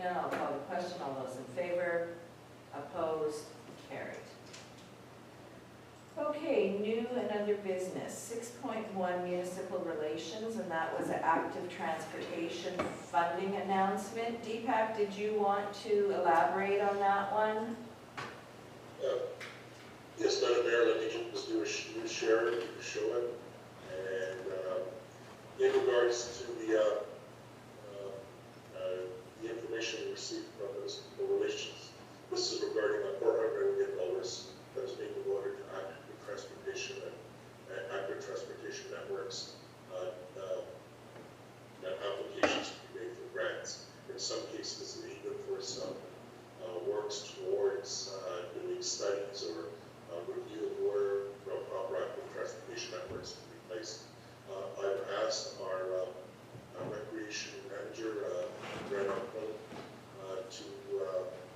none, I'll call the question. All those in favor? Opposed? Carried. Okay, new and other business, 6.1 municipal relations, and that was an active transportation funding announcement. Deepak, did you want to elaborate on that one? Yes, Madam Mayor, let me just do a share to show it. And in regards to the information we received from the relations, this is regarding $400 million that is being awarded to active transportation and active transportation networks applications to be made for grants. In some cases, even for some works towards doing studies or review of where proper active transportation networks can be placed. I've asked our recreation manager, Brenda, to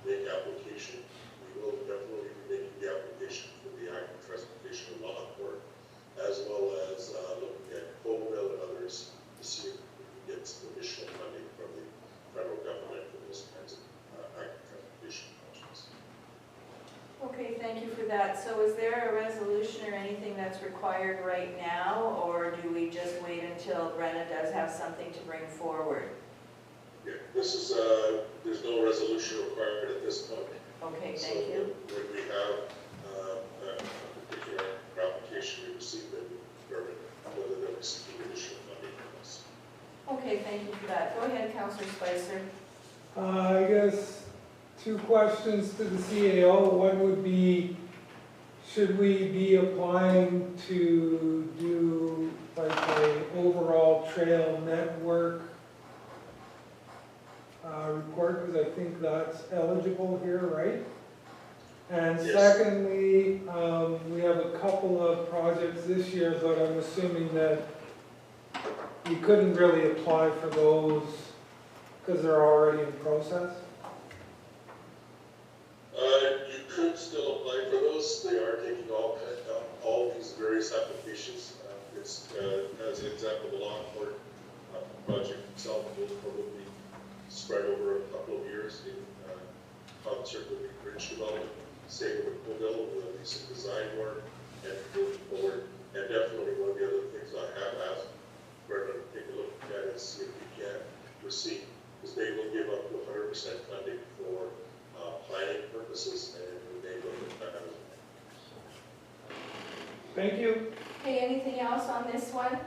make application. We will definitely be making the application for the active transportation and law court, as well as looking at Colville and others to see if we can get some additional funding from the federal government for those kinds of active transportation projects. Okay, thank you for that. So is there a resolution or anything that's required right now, or do we just wait until Brenna does have something to bring forward? Yeah, this is, there's no resolution required at this point. Okay, thank you. When we have a particular application we receive, then we determine whether they're receiving additional funding from us. Okay, thank you for that. Go ahead, Councillor Spicer. I guess two questions to the CAO. One would be, should we be applying to do like a overall trail network report, because I think that's eligible here, right? And Yes. secondly, we have a couple of projects this year, but I'm assuming that you couldn't really apply for those because they're already in process. You could still apply for those. They are taking all these various applications. As an example, the law court project itself will probably spread over a couple of years in concert with the bridge development. Same with Colville, will be some design work and moving forward. And definitely one of the other things I have asked Brenda to take a look at is see if we can receive, because they will give up to 100% funding for planning purposes, and they will look at that as well. Thank you. Okay, anything else on this one?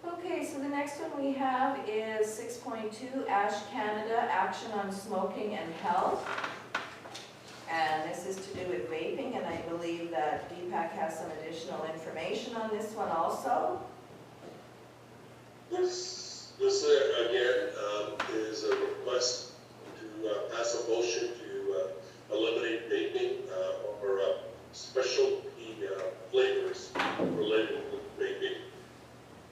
Okay, so the next one we have is 6.2, Ash Canada, Action on Smoking and Health. And this is to do with vaping, and I believe that Deepak has some additional information on this one also. This again is a request to pass a motion to eliminate vaping or specialty flavors related to vaping.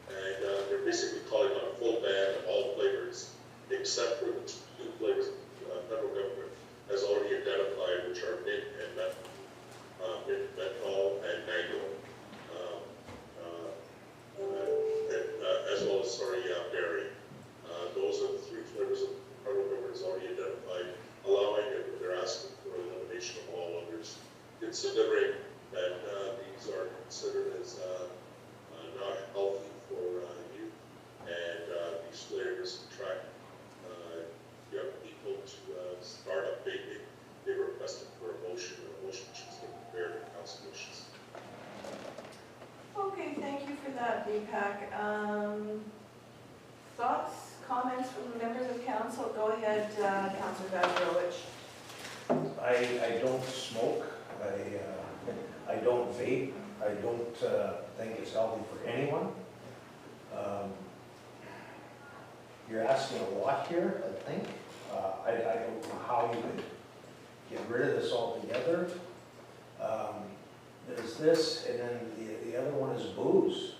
And they're basically calling on a full ban of all flavors except for the two flavors the federal government has already identified, which are mint and menthol and mango, as well as berry. Those are the three flavors that the federal government has already identified, allowing it, but they're asking for elimination of all others, considering that these are considered as not healthy for youth, and these flavors attract young people to start up vaping. They requested for a motion, and a motion should be prepared in council wishes. Okay, thank you for that, Deepak. Thoughts, comments from the members of council? Go ahead, Councillor Gajrowicz. I don't smoke. I don't vape. I don't think it's healthy for anyone. You're asking a lot here, I think. I don't know how you could get rid of this altogether. There's this, and then the other one is booze.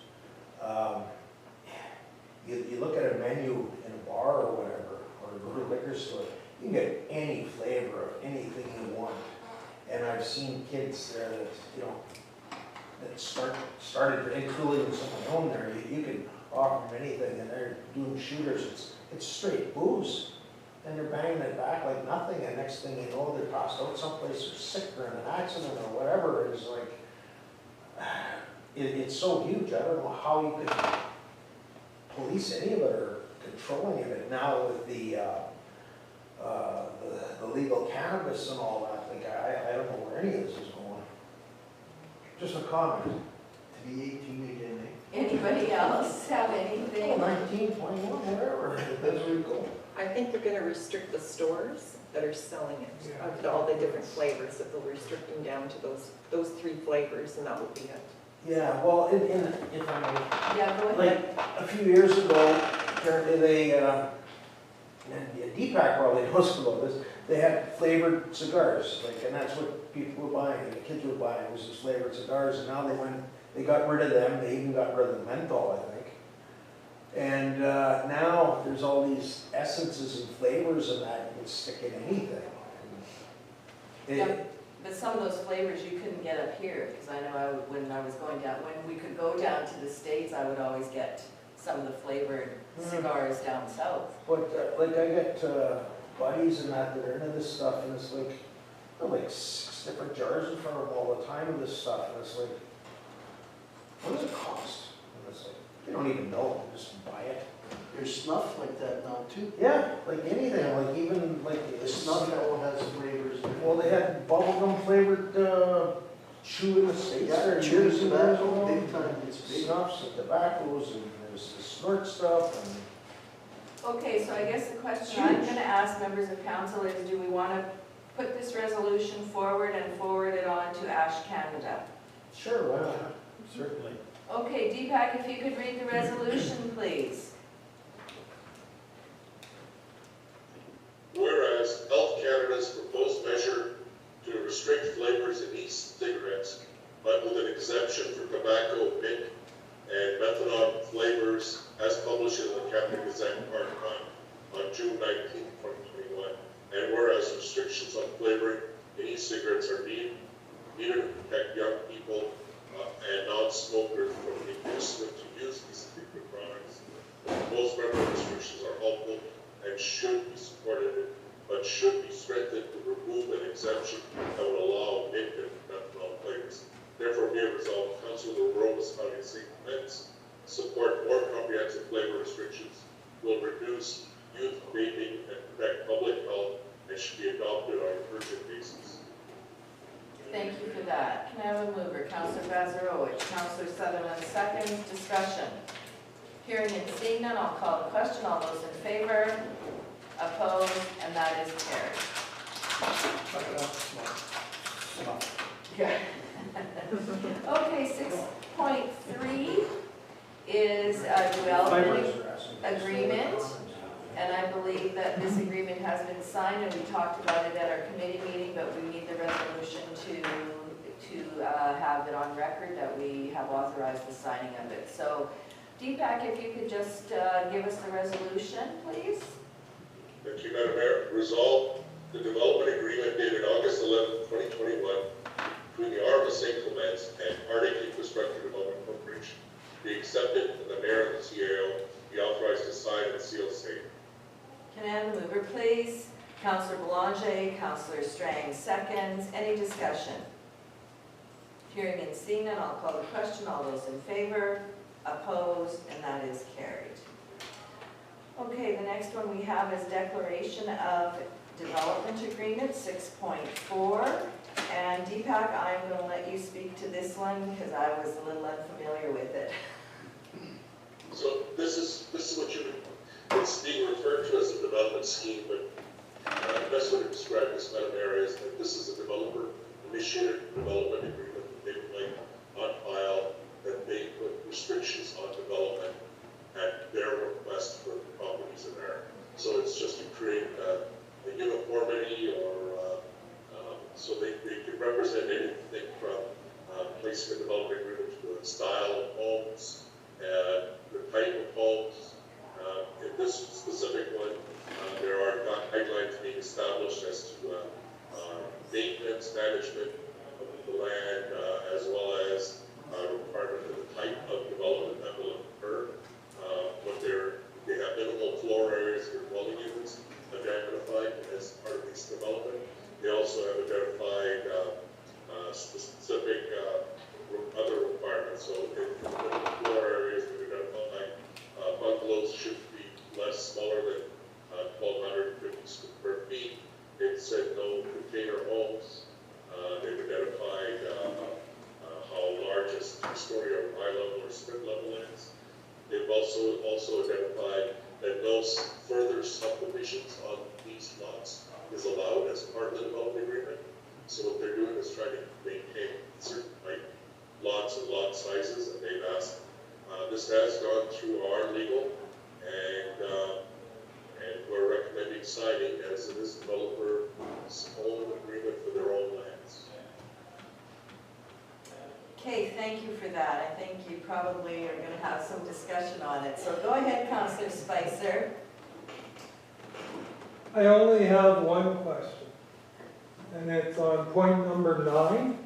You look at a menu in a bar or whatever, or go to a liquor store, you can get any flavor of anything you want. And I've seen kids there that, that started, including some of my own there, you can offer them anything, and they're doing shooters, it's straight booze. And they're banging it back like nothing, and next thing you know, they're tossed out someplace, or sick, or in an accident, or whatever, it's like, it's so huge, I don't know how you could police any of it, or control any of it. Now with the legal cannabis and all that, like, I don't know where any of this is going. Just a comment. To be 18 again, eh? Anybody else have Oh, anything? 19, 21, whatever, that's where you go. I think they're gonna restrict the stores that are selling it, of all the different flavors, that they'll restrict them down to those 3 flavors, and that will be it. Yeah, well, if I may, Yeah, go like, ahead. a few years ago, apparently they, and Deepak probably knows about this, they had flavored cigars, like, and that's what people were buying, and the kids were buying, was just flavored cigars, and now they got rid of them, they even got rid of the menthol, I think. And now there's all these essences and flavors and that, you can stick in anything. And Yeah. But some of those flavors you couldn't get up here, because I know when I was going down, when we could go down to the States, I would always get some of the flavored cigars down south. But like I get buddies and that are into this stuff, and it's like, they're like 6 different jars in front of them all the time of this stuff, and it's like, what does it cost? And it's like, you don't even know, just buy it. There's snuff like that now too. Yeah, like anything, like even like The snuff all has flavors. well, they had bubblegum flavored chew in the States Yeah, there chewing years and years tobacco, ago. big time, it's big. Snuffs and tobaccos, and there's the snort stuff, and Okay, so I guess the question I'm gonna ask members of council is, do we wanna put this resolution forward and forward it on to Ash Canada? sure, why not? Certainly. Okay, Deepak, if you could read the resolution, please. Whereas Health Canada's proposed measure to restrict flavors in e-cigarettes, but with an exemption for tobacco, mint, and methanol flavors as published in the Capital Gazette Part 1 on June 19, 2021. And whereas restrictions on flavoring in e-cigarettes are needed to protect young people and non-smokers from being inducement to use these addictive products. The proposed member restrictions are helpful and should be supported, but should be strengthened to remove an exemption that would allow mint and methanol flavors. Therefore, be it resolved, Council of the Romas County St. Clements support more comprehensive flavor restrictions, will reduce youth vaping and protect public health, and should be adopted on an urgent basis. Thank you for that. Can I have a mover? Councillor Bazarowicz, Councillor Sutherland seconds, discussion. Hearing and seeing none, I'll call the question. All those in favor? Opposed? And that is carried. Yeah. Okay, 6.3 is a development agreement, and I believe that this agreement has been signed, and we talked about it at our committee meeting, but we need the resolution to have it on record that we have authorized the signing of it. So, Deepak, if you could just give us the resolution, please? Thank you, Madam Mayor. Resolved, the development agreement dated August 11, 2021 between the R of St. Clements and Arctic Infrastructure Development Corporation be accepted, and the mayor and the CAO be authorized to sign and seal same. Can I have the mover, please? Councillor Belanger, Councillor Strang seconds. Any discussion? Hearing and seeing none, I'll call the question. All those in favor? Opposed? And that is carried. Okay, the next one we have is declaration of development agreement, 6.4. And Deepak, I'm going to let you speak to this one because I was a little unfamiliar with it. So this is what it's being referred to as a development scheme, but the best way to describe this, Madam Mayor, is that this is a developer initiated development agreement that they would like on file, that they put restrictions on development at their request for the properties in there. So it's just to create a uniformity, or so they can represent anything from placement development agreement to the style of homes and the type of homes. In this specific one, there are guidelines being established as to maintenance, management of the land, as well as requirement of the type of development that will occur. have identified specific other requirements. So in the floor areas, we've identified bungalows should be smaller than 1,250 square feet. It said no container homes. They've identified how large a two-story or high level or split level is. They've also identified that no further subdivisions on these lots is allowed as part of the development agreement. So what they're doing is trying to maintain certain lots and lot sizes, and they've asked. This has gone through our legal, and we're recommending signing as it is developer's own agreement for their own lands. Okay, thank you for that. I think you probably are going to have some discussion on it. So go ahead, Councillor Spicer. I only have one question, and it's on point number 9.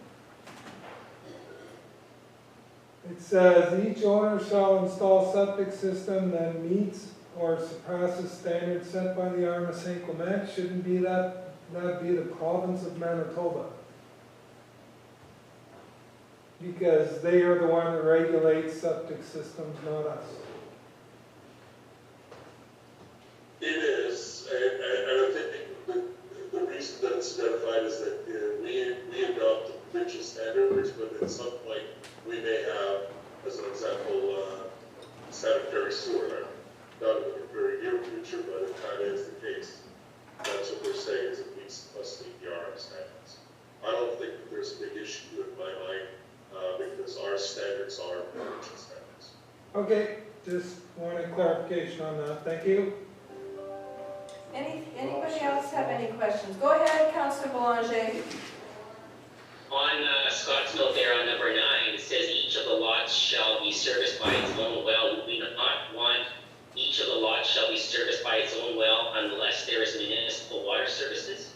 It says, each owner shall install septic system that meets or surpasses standards set by the Arm of St. Clement. Shouldn't be that be the province of Manitoba? Because they are the one that regulates septic systems, not us. It is, and I think the reason that it's identified is that we adopt the provincial standards, but at some point we may have, as an example, sanitary sewer there. Not in the very near future, but if that is the case, that's what we're saying is it must meet the RM standards. I don't think that there's a big issue in my mind because our standards are provincial standards. Okay, just wanted clarification on that. Thank you. Anybody else have any questions? Go ahead, Councillor Boulanger. On Scott's note there on number 9, it says each of the lots shall be serviced by its own well. Would we not want each of the lots shall be serviced by its own well unless there is municipal water services?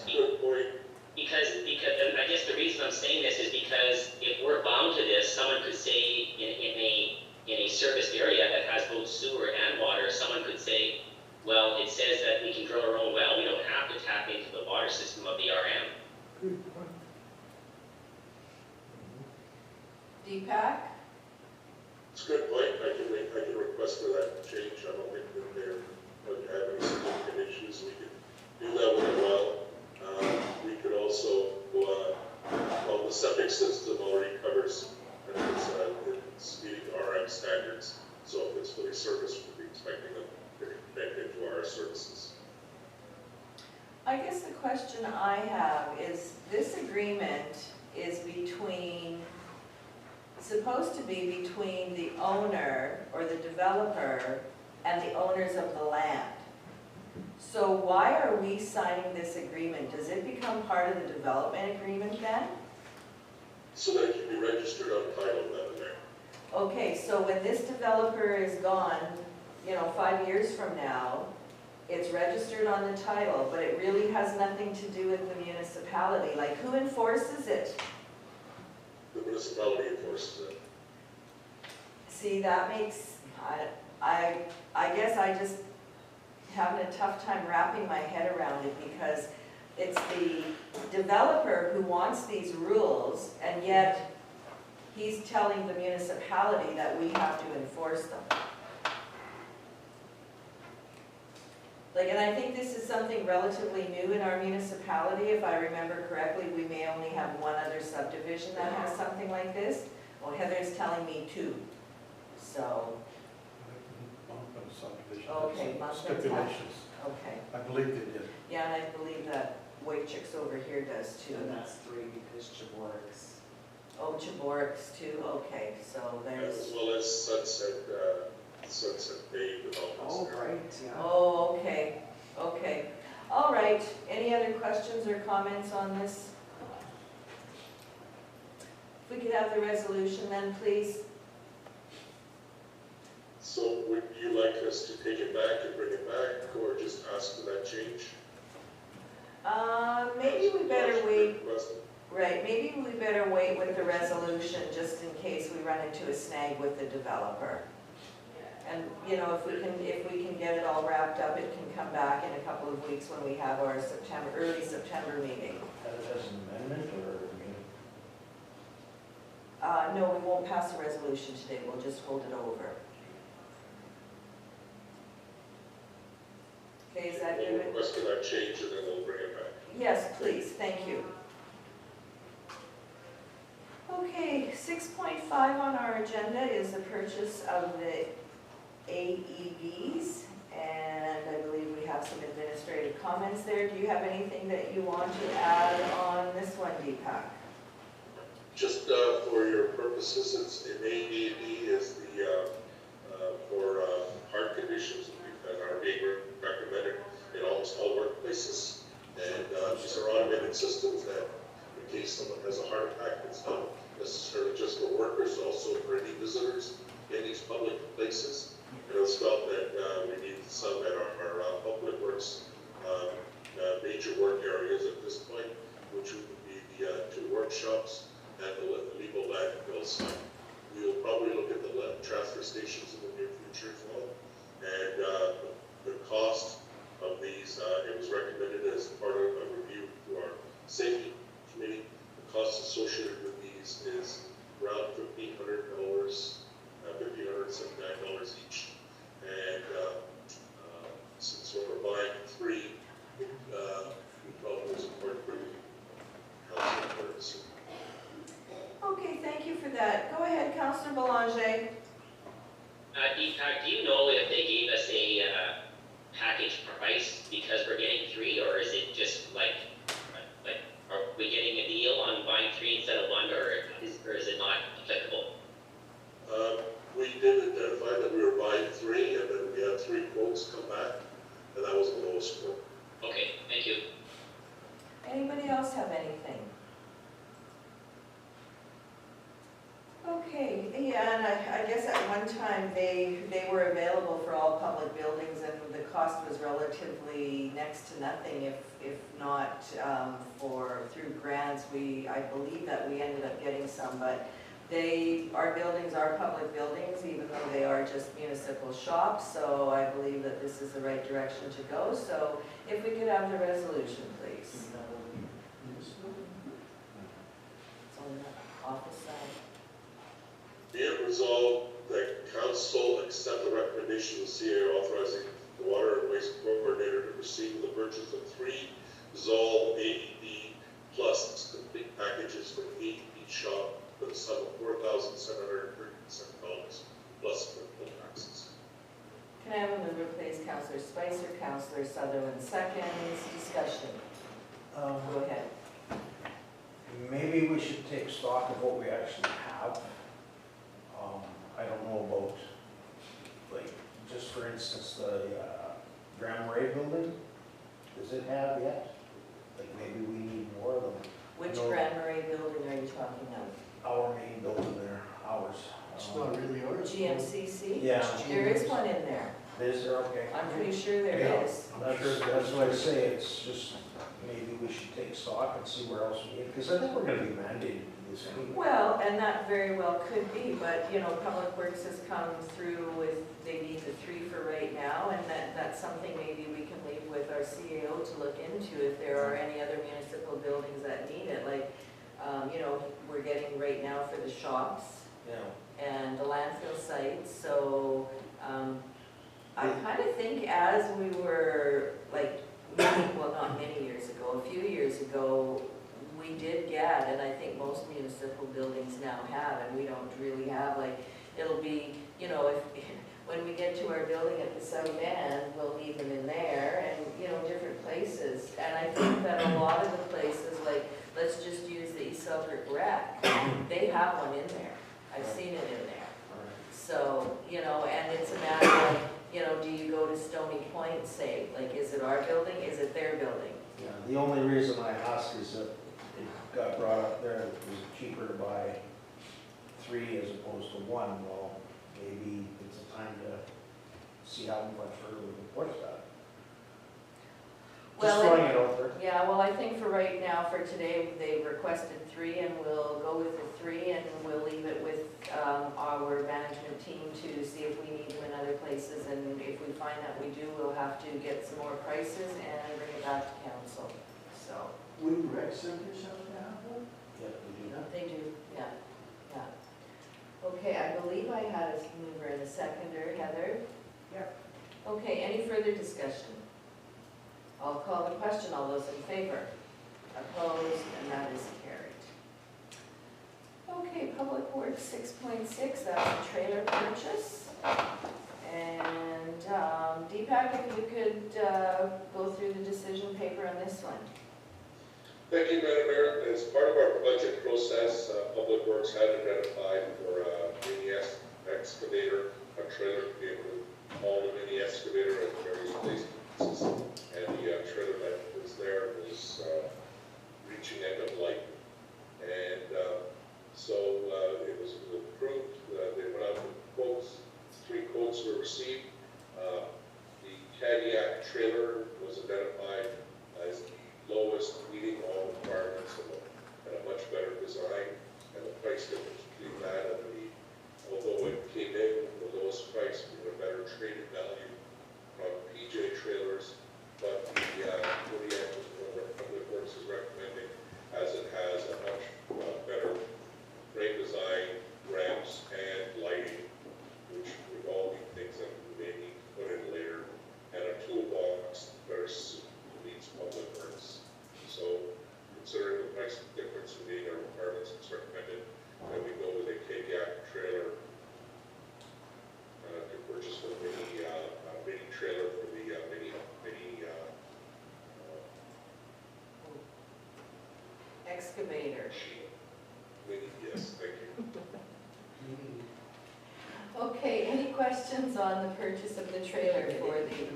Good point. Because, and I guess the reason I'm saying this is because if we're bound to this, someone could say in a serviced area that has both sewer and water, someone could say, well, it says that we can drill our own well. We don't have to tap into the water system of the RM. Good point. Deepak? It's a good point. I can request for that change. I don't think that they're going to have any significant issues. We can do that with a well. We could also, well, the septic system already covers, and it's meeting RM standards. So if it's fully serviced, we'll be expecting them to connect into our services. I guess the question I have is, this agreement is supposed to be between the owner or the developer and the owners of the land. So why are we signing this agreement? Does it become part of the development agreement then? So that it can be registered on title then there. Okay, so when this developer is gone, 5 years from now, it's registered on the title, but it really has nothing to do with the municipality. Like, who enforces it? The municipality enforces it. See, that makes, I guess I just having a tough time wrapping my head around it because it's the developer who wants these rules, and yet he's telling the municipality that we have to enforce them. And I think this is something relatively new in our municipality. If I remember correctly, we may only have one other subdivision that has something like this. Well, Heather's telling me 2. So, okay, stipulations. Okay. I believe they did. Yeah, and I believe that Wojcik's over here does too. And that's 3 because Jaworic's. Oh, Chaborik's too, okay, so there's, As well as Sunset Bay developments. Oh, there. right, yeah. oh, okay. All right, any other questions or comments on this? If we could have the resolution then, please. So would you like us to take it back and bring it back, or just ask for that change? Maybe we better wait. Request. Right, maybe we better wait with the resolution just in case we run into a snag with the developer. And, you know, if we can get it all wrapped up, it can come back in a couple of weeks when we have our early September meeting. As an amendment, or, No, we won't pass a resolution today, we'll just hold it over. Okay, is that We'll good? request that change and then we'll bring it back. Yes, please, thank you. Okay, 6.5 on our agenda is the purchase of the AEDs, and I believe we have some administrative comments there. Do you have anything that you want to add on this one, Deepak? Just for your purposes, it's an AED is the for heart conditions that are being recommended in almost all workplaces. And these are automated systems that, in case someone has a heart attack, it's not necessarily just for workers, also for any visitors in these public places. And it was felt that we need some at our public works major work areas at this point, which would be the two workshops and the legal landfill site. We will probably look at the transfer stations in the near future as well. And the cost of these, it was recommended as part of a review to our safety committee. The cost associated with these is around $1,500, $1,579 each. And since we're buying three, we felt it was important for the council members. Okay, thank you for that. Go ahead, Councillor Belanger. Deepak, do you know if they gave us a package price because we're getting three, or is it just like, are we getting a deal on buying three instead of one, or is it not applicable? We did identify that we were buying three, and then we had three quotes come back, and that was the lowest quote. Okay, thank you. Anybody else have anything? Okay, yeah, and I guess at one time they were available for all public buildings, and the cost was relatively next to nothing, if not through grants. I believe that we ended up getting some, but our buildings are public buildings, even though they are just municipal shops, so I believe that this is the right direction to go. So if we could have the resolution, please. It's on the office side. Be it resolved that council accept the recommendation of the CA authorizing the water and waste coordinator to proceed with the purchase of three Zoll AED plus complete packages from AED shop for the sum of $4,737 plus applicable taxes. Can I have a mover, please? Councillor Spicer, Councillor Sutherland seconds. Discussion. Go ahead. maybe we should take stock of what we actually have. I don't know about, like, just for instance, the Grand Marais building, does it have yet? Like, maybe we need more of them. Which No. Grand Marais building are you talking of? Our main building there, ours. It's not really ours. GMCC? Yeah. There is one in there. Is there, okay. I'm pretty sure there Yeah. is. That's what I say, it's just, maybe we should take stock and see where else we need, because I think we're gonna be mandated to do this anyway. Well, and that very well could be, but, you know, Public Works has come through with, they need the three for right now, and that's something maybe we can leave with our CAO to look into if there are any other municipal buildings that need it, like, you know, we're getting right now for the shops Yeah. and the landfill sites, so, I kind of think as we were, like, well, not many years ago, a few years ago, we did get, and I think most municipal buildings now have, and we don't really have, like, it'll be, you know, if, when we get to our building at the south end, we'll need them in there, and, you know, different places. And I think that a lot of the places, like, let's just use the East Selkirk Rec, they have one in there. I've seen it in there. So, you know, and it's a matter of, you know, do you go to Stony Point, say, like, is it our building, is it their building? Yeah, the only reason I ask is that it got brought up there, it was cheaper to buy three as opposed to one. Well, maybe it's a time to see how much further we can push that. Just Well, throwing it out there. yeah, well, I think for right now, for today, they requested 3, and we'll go with the 3, and we'll leave it with our management team to see if we need them in other places, and if we find that we do, we'll have to get some more prices and bring it back to council, so. Wouldn't rec centers have to have one? Yeah, we do. They do, yeah, yeah. Okay, I believe I had a mover and a seconder, Heather? Yep. Okay, any further discussion? I'll call the question, all those in favor? Opposed, and that is carried. Okay, Public Works 6.6, that's a trailer purchase. And Deepak, if you could go through the decision paper on this one. Thank you, Madam Mayor. As part of our budget process, Public Works had identified for a mini excavator, a trailer to be able to haul the mini excavator at various places. And the trailer that was there was reaching end of life. And so it was approved. They went out with quotes. 3 quotes were received. The Cadillac trailer was identified as the lowest, meeting all requirements and a much better design, and the price difference between that and the, although it came in the lowest price, we had a better traded value from PJ trailers, but the Kodiak Public Works is recommending, as it has a much better frame design, ramps, and lighting, which would all be things that we may need to put in later, and a toolbox that meets Public Works. So, considering the price difference in meeting our requirements, it's recommended that we go with a Kodiak trailer to purchase the mini trailer for the Excavator. yes, thank you. Okay, any questions on the purchase of the trailer for the,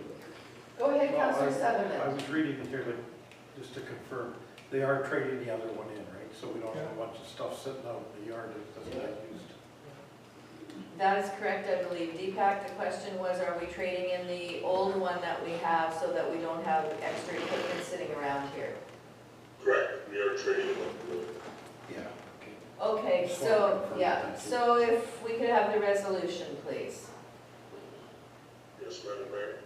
go ahead, Councillor I Sutherland. was reading it here, but just to confirm, they are trading the other one in, right? So we don't have a bunch of stuff sitting out in the yard that doesn't get used. That is correct, I believe. Deepak, the question was, are we trading in the old one that we have so that we don't have extra equipment sitting around here? Correct, we are trading them. Yeah. Okay, Just so, wanted to confirm yeah, that. so if we could have the resolution, please. Yes, Madam Mayor.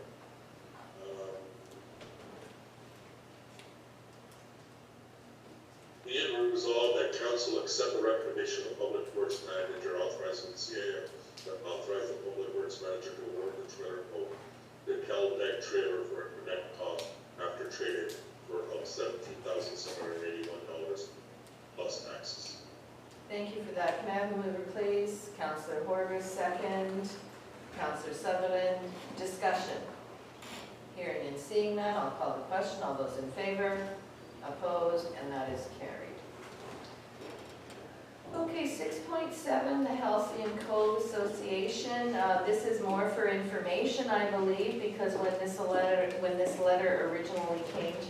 Be it resolved that council accept the recommendation of Public Works Manager authorizing the CAO that authorize the Public Works Manager to award the trailer quote, the Cadillac trailer for a net cost after trading for $17,781 plus taxes. Thank you for that. Can I have a mover, please? Councillor Horvath, second. Councillor Sutherland, discussion. Hearing and seeing none, I'll call the question. All those in favor? Opposed? And that is carried. Okay, 6.7, the Halcyon Cove Association. This is more for information, I believe, because when this letter originally came to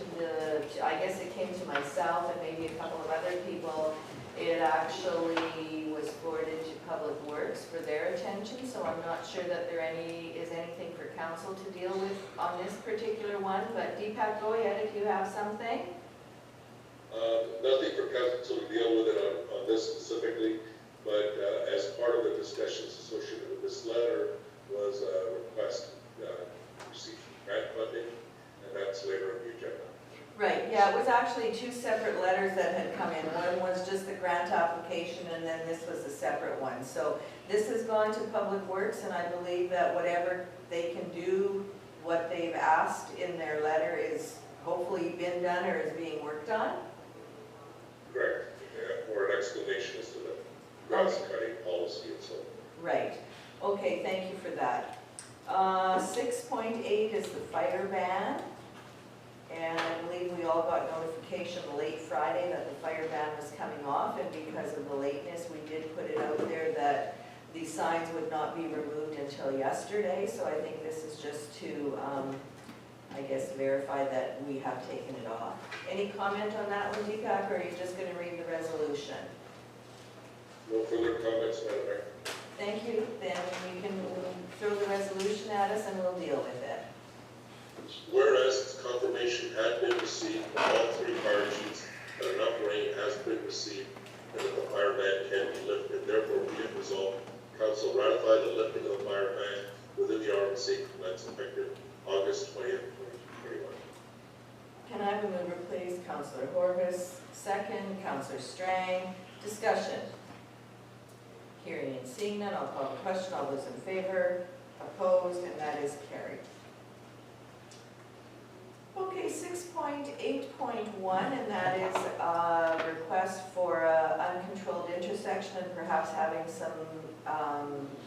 I guess it came to myself and maybe a couple of other people, it actually was forwarded to Public Works for their attention, so I'm not sure that there is anything for council to deal with on this particular one, but Deepak, go ahead if you have something. Nothing for council to deal with it on this specifically, but as part of the discussions associated with this letter was a request to receive grant funding, and that's later on the agenda. Right, yeah, it was actually 2 separate letters that had come in. One was just the grant application, and then this was a separate one. So this has gone to Public Works, and I believe that whatever they can do, what they've asked in their letter is hopefully been done or is being worked on. Correct, yeah, or an explanation as to the grass cutting policy and so on. Right, okay, thank you for that. 6.8 is the fire ban. And I believe we all got notification late Friday that the fire ban was coming off, and because of the lateness, we did put it out there that the signs would not be removed until yesterday, so I think this is just to, I guess, verify that we have taken it off. Any comment on that one, Deepak, or are you just going to read the resolution? No further comments, Madam Mayor. Thank you, then you can throw the resolution at us and we'll deal with it. Whereas confirmation had been received from all three fire chiefs that enough rain has been received and that the fire ban can be lifted, therefore be it resolved, council ratify the lifting of the fire ban within the RMC commence effective August 20th, 2021. Can I have a mover, please? Councillor Horvis, second. Councillor Strang. Discussion. Hearing and seeing none, I'll call the question. All those in favor? Opposed? And that is carried. Okay, 6.8.1, and that is a request for an uncontrolled intersection and perhaps having some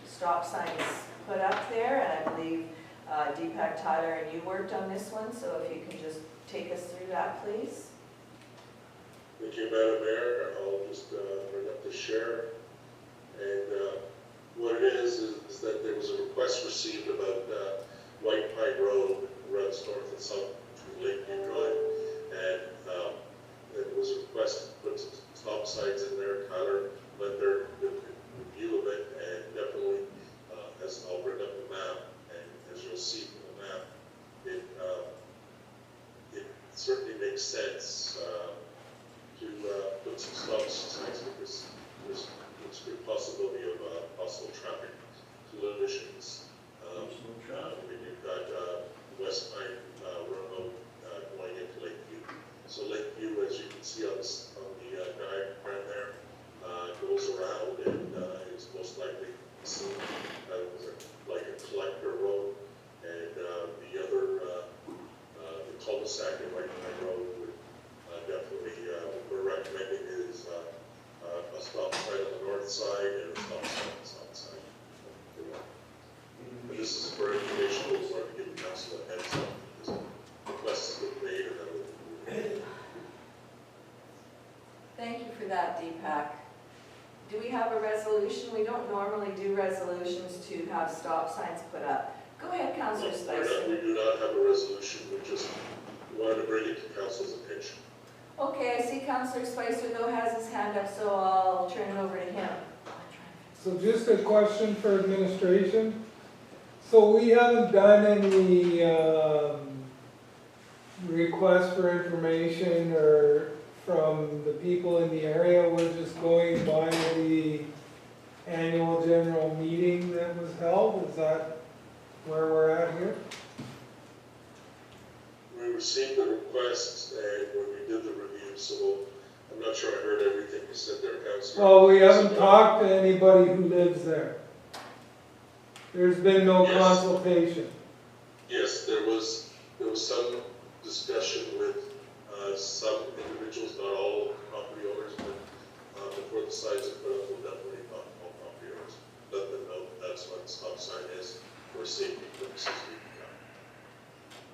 stop signs put up there. And I believe Deepak, Tyler, and you worked on this one, so if you can just take us through that, please. Thank you, Madam Mayor. I'll just bring up the share. And what it is that there was a request received about White Pine Road, runs north and south between Lakeview Drive. And there was a request to put some stop signs in there. Tyler led their review of it, and definitely, as I'll bring up the map, and as you'll see from the map, it certainly makes sense to put some stop signs because there's a good possibility of possible traffic collisions. We've got West Pine Road going into Lakeview. So Lakeview, as you can see on the diagram there, goes around and is most likely seen like a collector road. And the other, the cul-de-sac in White Pine Road would definitely, what we're recommending is a stop sign on the north side and a stop sign on the south side. But this is for information, we want to give the council a heads up, because requests have been made and that will be Thank you for that, Deepak. Do we have a resolution? We don't normally do resolutions to have stop signs put up. Go ahead, Councillor We Spicer. do not have a resolution, we just wanted to bring it to council's attention. Okay, I see Councillor Spicer though has his hand up, so I'll turn it over to him. So just a question for administration. So we haven't done any request for information or from the people in the area. We're just going by the annual general meeting that was held. Is that where we're at here? We received the request and when we did the review, so I'm not sure I heard everything you said there, Councilor. Well, we haven't talked to anybody who lives there. There's been no Yes. consultation. Yes, there was some discussion with some individuals, not all property owners, but before the signs are put up, we'll definitely talk to all property owners. Let them know that's what the stop sign is for safety purposes.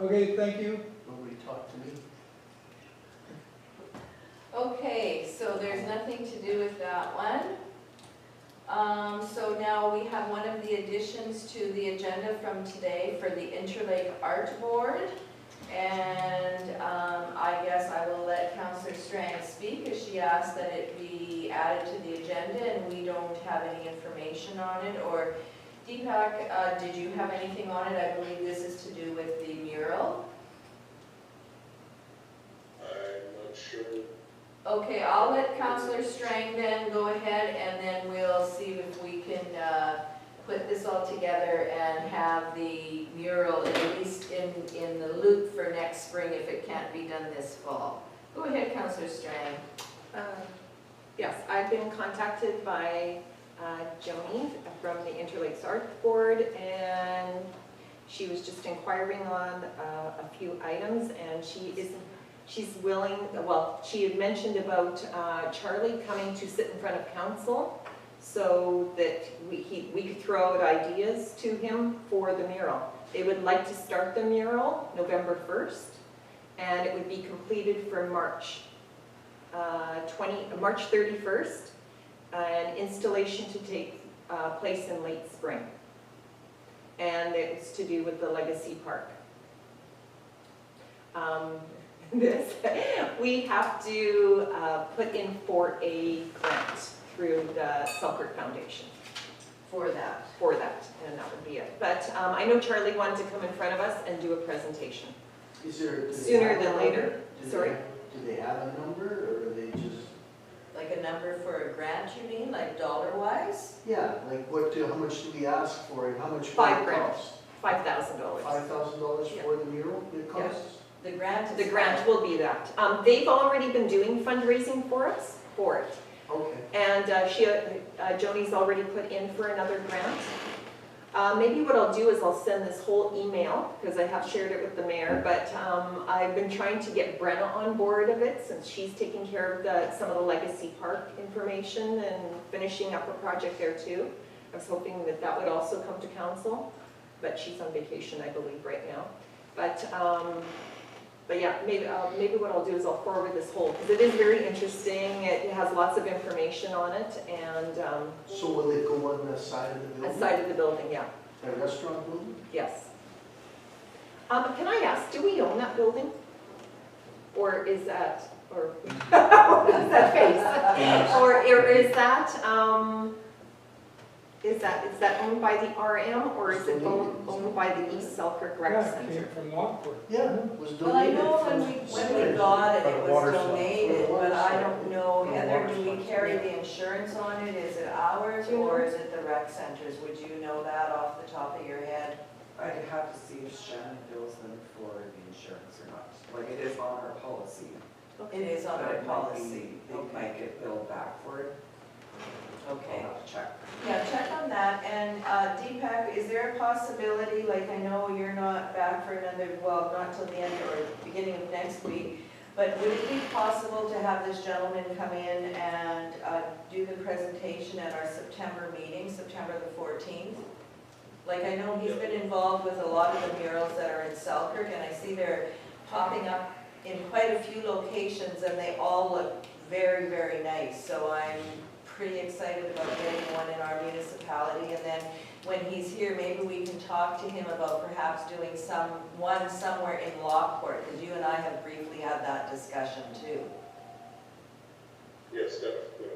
Okay, thank you. Nobody talked to me. Okay, so there's nothing to do with that one. So now we have one of the additions to the agenda from today for the Interlake Art Board. And I guess I will let Councillor Strang speak as she asked that it be added to the agenda and we don't have any information on it. Or Deepak, did you have anything on it? I believe this is to do with the mural. I'm not sure. Okay, I'll let Councillor Strang then go ahead and then we'll see if we can put this all together and have the mural at least in the loop for next spring if it can't be done this fall. Go ahead, Councillor Strang. Yes, I've been contacted by Joni from the Interlakes Art Board, and she was just inquiring on a few items, and she's willing, well, she had mentioned about Charlie coming to sit in front of council so that we could throw out ideas to him for the mural. They would like to start the mural November 1st, and it would be completed for March 31st, and installation to take place in late spring. And it's to do with the Legacy Park. We have to put in for a grant through the Selkirk Foundation for that. for that, and that would be it. But I know Charlie wanted to come in front of us and do a presentation Is there? do they sooner have than a later. number? Do Sorry? they have a number, or are they just, Like a number for a grant, you mean, like dollar-wise? yeah, like how much do we ask for it, how much? $5,000. will it cost? $5,000. $5,000 Yeah. for the mural it costs? The grant is. The grant will be that. They've already been doing fundraising for us for it. Okay. And Joni's already put in for another grant. Maybe what I'll do is I'll send this whole email, because I have shared it with the mayor, but I've been trying to get Brenna on board of it, since she's taking care of some of the Legacy Park information and finishing up a project there too. I was hoping that that would also come to council, but she's on vacation, I believe, right now. But yeah, maybe what I'll do is I'll forward this whole, because it is very interesting. It has lots of information on it, and So will it go on the side of the a building? side of the building, yeah, The restaurant building? yes. Can I ask, do we own that building? Or is that, or, what is that face? Or is that owned by the RM, or is it owned by the East Selkirk Rec Yeah, it Center? came from Lockwood. Yeah, it was donated. Well, I know from- when we got it, it was Water supply. donated, but I don't know, For the Heather, water do we supply. carry the insurance on it? Is it ours Do you know? or is it the rec centers? Would you know that off the top of your head? I'd have to see if Shannon bills them for the insurance or not. Like, it is on our policy. It is on but our it might be- policy. They might Okay, get billed back for it. okay. I'll have to check. Yeah, check on that, and Deepak, is there a possibility, like I know you're not back for another, well, not till the end or beginning of next week, but would it be possible to have this gentleman come in and do the presentation at our September meeting, September the 14th? Like I know he's been involved with a lot of the murals that are in Selkirk, and I see they're popping up in quite a few locations, and they all look very, very nice, so I'm pretty excited about getting one in our municipality, and then when he's here, maybe we can talk to him about perhaps doing one somewhere in Lockport, because you and I have briefly had that discussion too. Yes, definitely.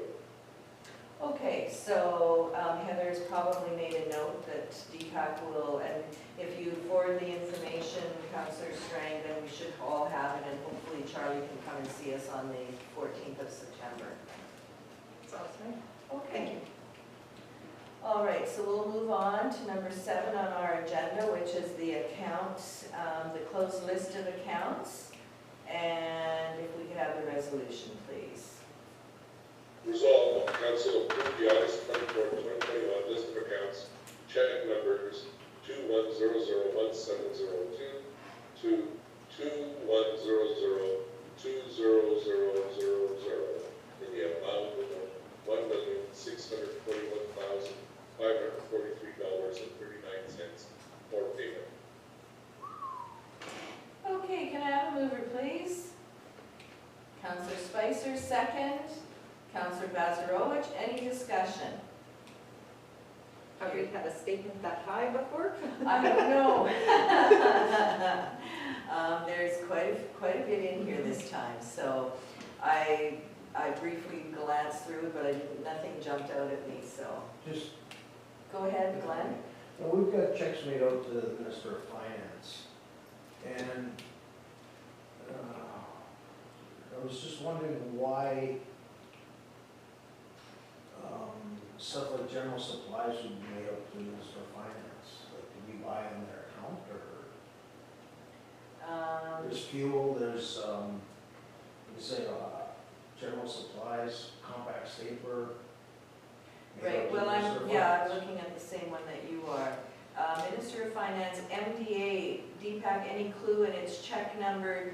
Okay, so Heather's probably made a note that Deepak will, and if you forward the information, Councillor Strang, then we should all have it, and hopefully Charlie can come and see us on the 14th of September. Sounds right. Okay. Thank you. All right, so we'll move on to number 7 on our agenda, which is the accounts, the closed list of accounts. And if we could have the resolution, please. Resolved, Council approve the August 24, 2021 list of accounts, check numbers 21001702 to 21002000 in the amount of $1,641,543.39 for payment. Okay, can I have a mover, please? Councillor Spicer, second. Councillor Bazarowicz, any discussion? Have we had a statement that high before? I don't know. There's quite a bit in here this time, so I briefly glanced through it, but nothing jumped out at me, so. Just, Go ahead, Glenn. well, we've got checks made out to the Minister of Finance, and I was just wondering why stuff like general supplies would be made out to the Minister of Finance. Like, did we buy on their account, or there's fuel, there's, you say, general supplies, compact stapler. made out Right, to well, the Minister of I'm Finance. looking at the same one that you are. Minister of Finance, MDA, Deepak, any clue, and it's check number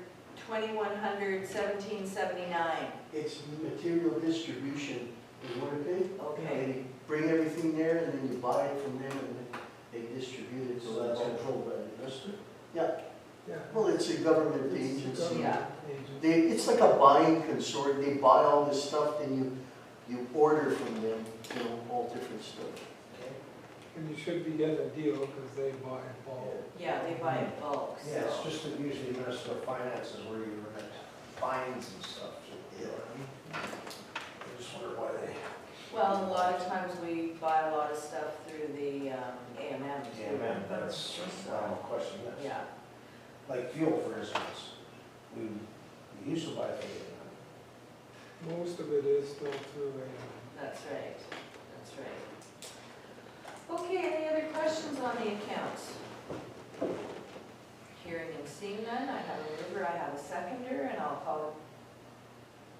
2100-1779. It's material distribution in Winnipeg. Okay, They bring everything there, and then you buy it from them, and then they distribute it. So that's controlled by the minister? Yeah. Well, it's a government It's a agency. government Yeah. agency. It's like a buying consortium. They buy all this stuff, then you order from them, all different stuff. And you should be getting a deal because they buy in bulk. yeah, they buy in bulk, so. Yeah, it's just that usually Minister of Finance is where you remit fines and stuff, so, you know what I mean? I just wonder why they Well, a lot of times we buy a lot of stuff through the AMM too. Yeah, man, that's why I'm questioning this. Yeah, Like fuel, for instance, we used to buy things. Most of it is still through a, that's right, that's right. Okay, any other questions on the accounts? Hearing and seeing none, I have a mover, I have a seconder, and I'll call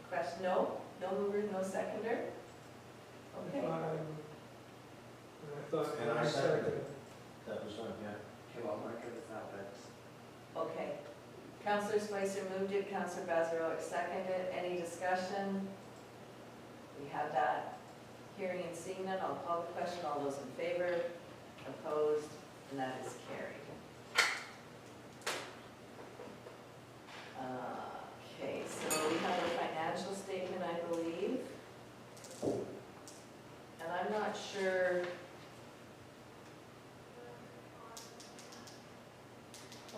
a question, no mover, no seconder? Okay, I thought And I I seconded seconded. it. That was one, yeah. Okay, well, Mark, is that, but okay. Counselor Spicer moved it, Counselor Bazarovic seconded, any discussion? We have that. Hearing and seeing none, I'll call the question, all those in favor, opposed, and that is carried. Okay, so we have a financial statement, I believe. And I'm not sure.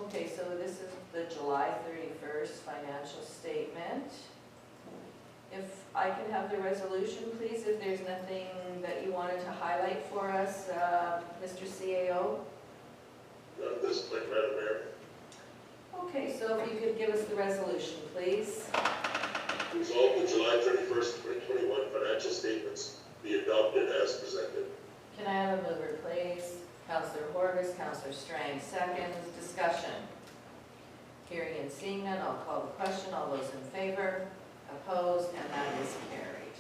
Okay, so this is the July 31st financial statement. If I can have the resolution, please, if there's nothing that you wanted to highlight for us, Mr. CAO. Not at this point, Madam Mayor. Okay, so if you could give us the resolution, please. Resolve the July 31st, 2021 financial statements be adopted as presented. Can I have a mover, please? Councillor Horvis, Councillor Strang, seconds. Discussion. Hearing and seeing none, I'll call the question. All those in favor? Opposed? And that is carried.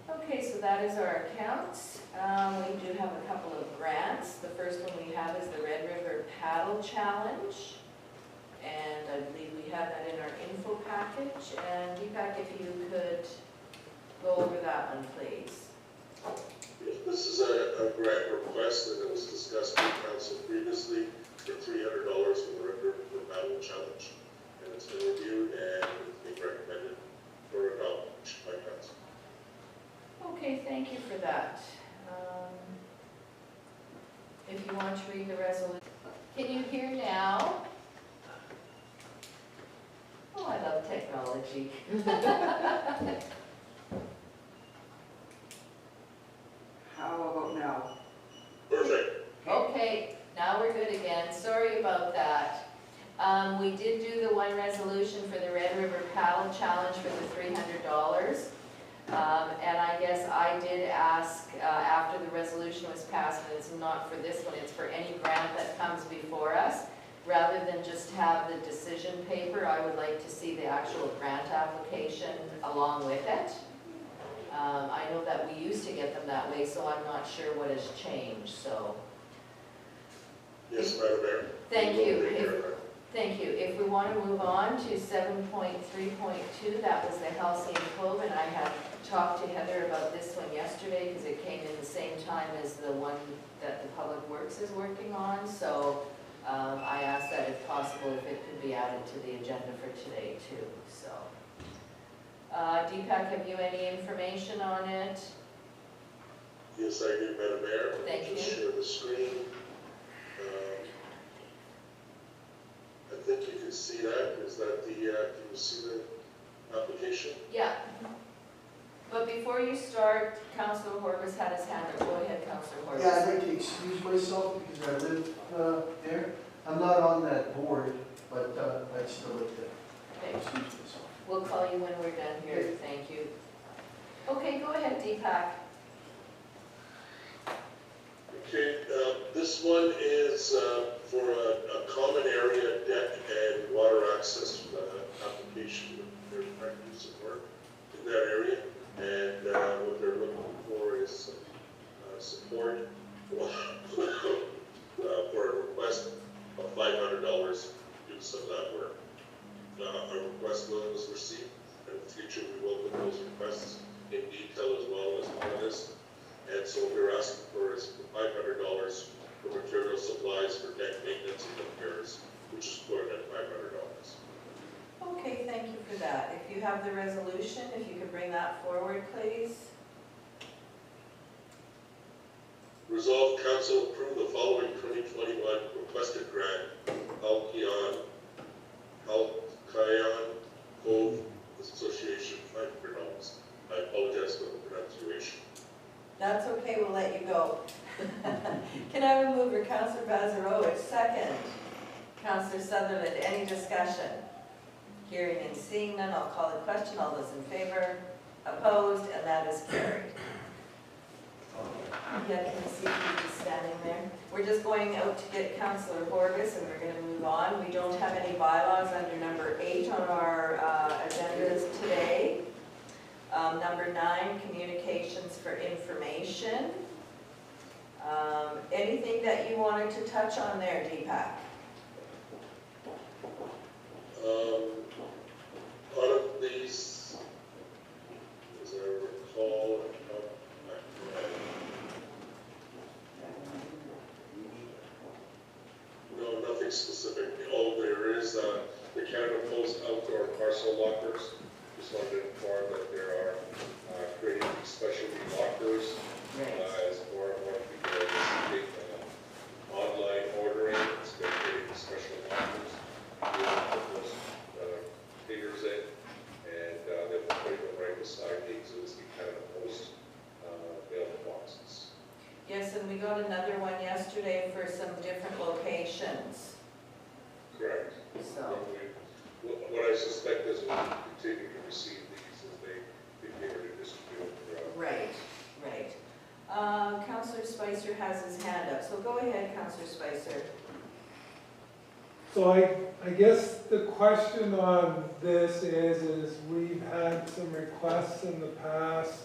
Okay, so that is our accounts. We do have a couple of grants. The first one we have is the Red River Paddle Challenge. And I believe we have that in our info package. And Deepak, if you could go over that one, please. This is a grant request that was discussed with council previously for $300 for the Red River Paddle Challenge. And it's been reviewed and it's being recommended for adoption by council. Okay, thank you for that. If you want to read the resolution. Can you hear now? Oh, I love technology. how about now? Perfect. Okay, now we're good again. Sorry about that. We did do the one resolution for the Red River Paddle Challenge for the $300. And I guess I did ask, after the resolution was passed, and it's not for this one, it's for any grant that comes before us, rather than just have the decision paper, I would like to see the actual grant application along with it. I know that we used to get them that way, so I'm not sure what has changed, so. Yes, Madam Mayor. Thank We will you. take care of that. Thank you. If we want to move on to 7.3.2, that was the Halcyon Cove, and I had talked to Heather about this one yesterday because it came in the same time as the one that the Public Works is working on. So I asked that if possible, if it could be added to the agenda for today too. So Deepak, have you any information on it? Yes, I do, Madam Mayor. Thank you. Just share the screen. I think you can see that. Is that the, can you see the application? Yeah. But before you start, Councillor Horvis had his hand up. Go ahead, Councillor Horvis. Yeah, I'd like to excuse myself because I live there. I'm not on that board, but I'd still like to Okay. excuse myself. We'll call you when we're done here. Thank you. Okay, go ahead, Deepak. Okay, this one is for a common area deck and water access application. They're trying to do some work in that area, and what they're looking for is support for a request of $500 to do some of that work. A request was received, and in the future we will put those requests in detail as well as part of this. And so what we're asking for is $500 for material supplies for deck maintenance and repairs, which is quoted at $500. Okay, thank you for that. If you have the resolution, if you could bring that forward, please. Resolved, council approve the following 2021 requested grant, Halcyon Cove Association, $500. I apologize Councillor Bazarowicz, second. Councillor Sutherland, any discussion? Hearing and seeing none, I'll call the question. All those in favor? Opposed? And that is carried. Yeah, can you see who's just standing there? We're just going out to get Councillor Horgus and we're going to move on. We don't have any bylaws under number 8 on our agendas today. Number 9, communications for information. Anything that you wanted to touch on there, Deepak? Out of these, as I recall, no, nothing specific. Oh, there is the Canada Post outdoor parcel lockers. Just wanted to inform that there are creating these specialty lockers as more and more people are receiving online ordering. It's been creating special lockers. We'll put those figures in, and they'll be putting them right beside the existing Canada Post mailboxes. Yes, and we got another one yesterday for some different locations. Correct. So, What I suspect is we'll continue to receive these as they continue to distribute. right. Councillor Spicer has his hand up, so go ahead, Councillor Spicer. So I guess the question on this is we've had some requests in the past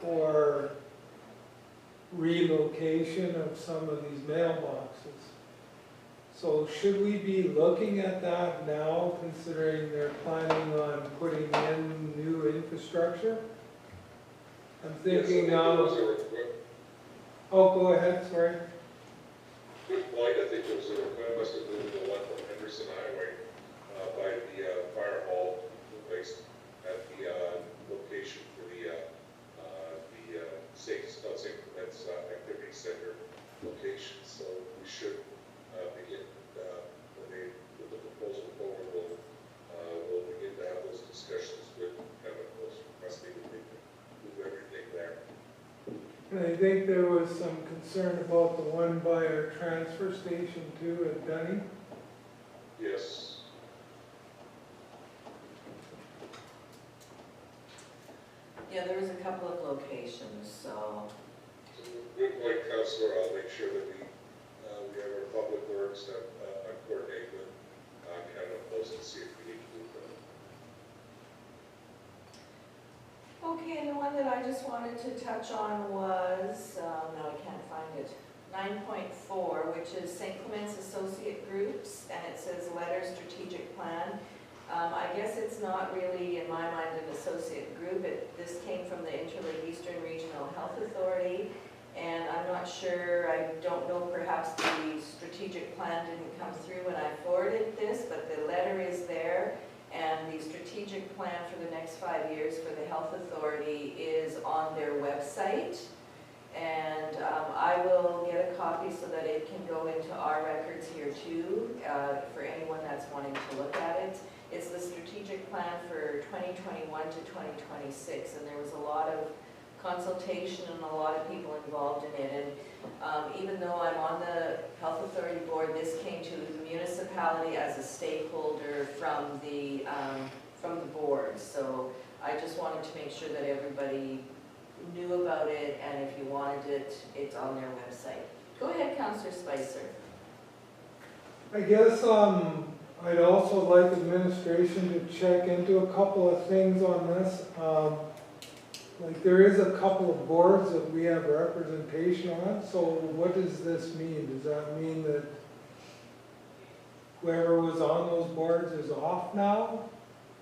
for relocation of some of these mailboxes. So should we be looking at that now, considering they're planning on putting in new infrastructure? I'm thinking oh, go ahead, sorry. Good point. I think there was a request to move the one from Henderson Highway by the fire hall placed at the location for the St. Clements Activity Center location. So we should begin, when they put the proposal forward, we'll begin to have those discussions with Kevin, those requesting that they can move everything there. And I think there was some concern about the one by our transfer station too at Dunning. Yes. Yeah, there was a couple of locations, so. Good point, Councillor. I'll make sure that we have our public works that coordinate with Canada Post and see if we need to move them. Okay, and the one that I just wanted to touch on was, no, I can't find it, 9.4, which is St. Clements Associate Groups, and it says letter strategic plan. I guess it's not really, in my mind, an associate group. This came from the Interlake Eastern Regional Health Authority, and I'm not sure, I don't know, perhaps the strategic plan didn't come through when I forwarded this, but the letter is there. And the strategic plan for the next 5 years for the health authority is on their website. And I will get a copy so that it can go into our records here too, for anyone that's wanting to look at it. It's the strategic plan for 2021 to 2026, and there was a lot of consultation and a lot of people involved in it. And even though I'm on the health authority board, this came to the municipality as a stakeholder from the board. So I just wanted to make sure that everybody knew about it, and if you wanted it, it's on their website. Go ahead, Councillor Spicer. I guess I'd also like administration to check into a couple of things on this. Like there is a couple of boards that we have representation on, so what does this mean? Does that mean that whoever was on those boards is off now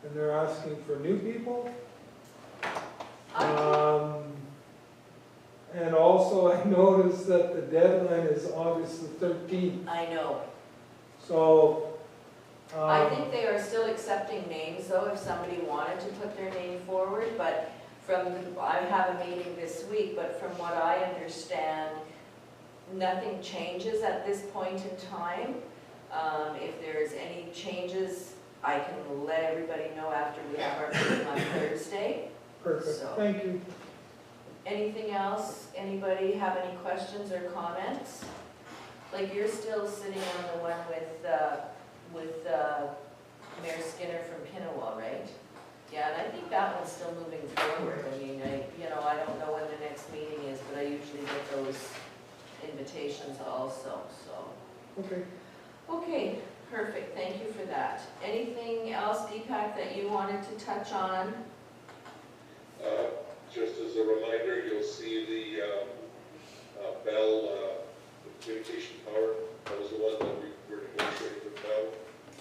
and they're asking for new people? And also I noticed that the deadline is August the 13th. I know. So I think they are still accepting names though, if somebody wanted to put their name forward, but I have a meeting this week, but from what I understand, nothing changes at this point in time. If there's any changes, I can let everybody know after we have our meeting on Thursday. perfect, So. thank you. Anything else? Anybody have any questions or comments? Like you're still sitting on the one with Mayor Skinner from Pinawa, right? Yeah, and I think that one's still moving forward. I mean, I don't know when the next meeting is, but I usually get those invitations also, so. Okay. Okay, perfect, thank you for that. Anything else, Deepak, that you wanted to touch on? Just as a reminder, you'll see the Bell communication tower. That was the one that we were negotiating with Bell.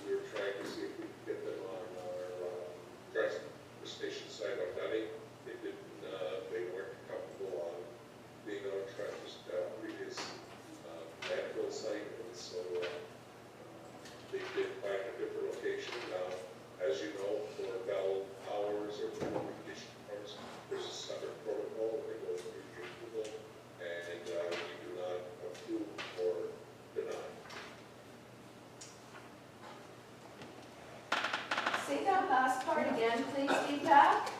We were trying to see if we could get them on our transfer station site on Dunning. They didn't, they weren't comfortable on being on previous landfill site, and so they did find a different location. Now, as you know, for Bell towers or communication towers, there's a separate protocol that goes through the approval, and we do not approve or deny. Say that last part again, please, Deepak.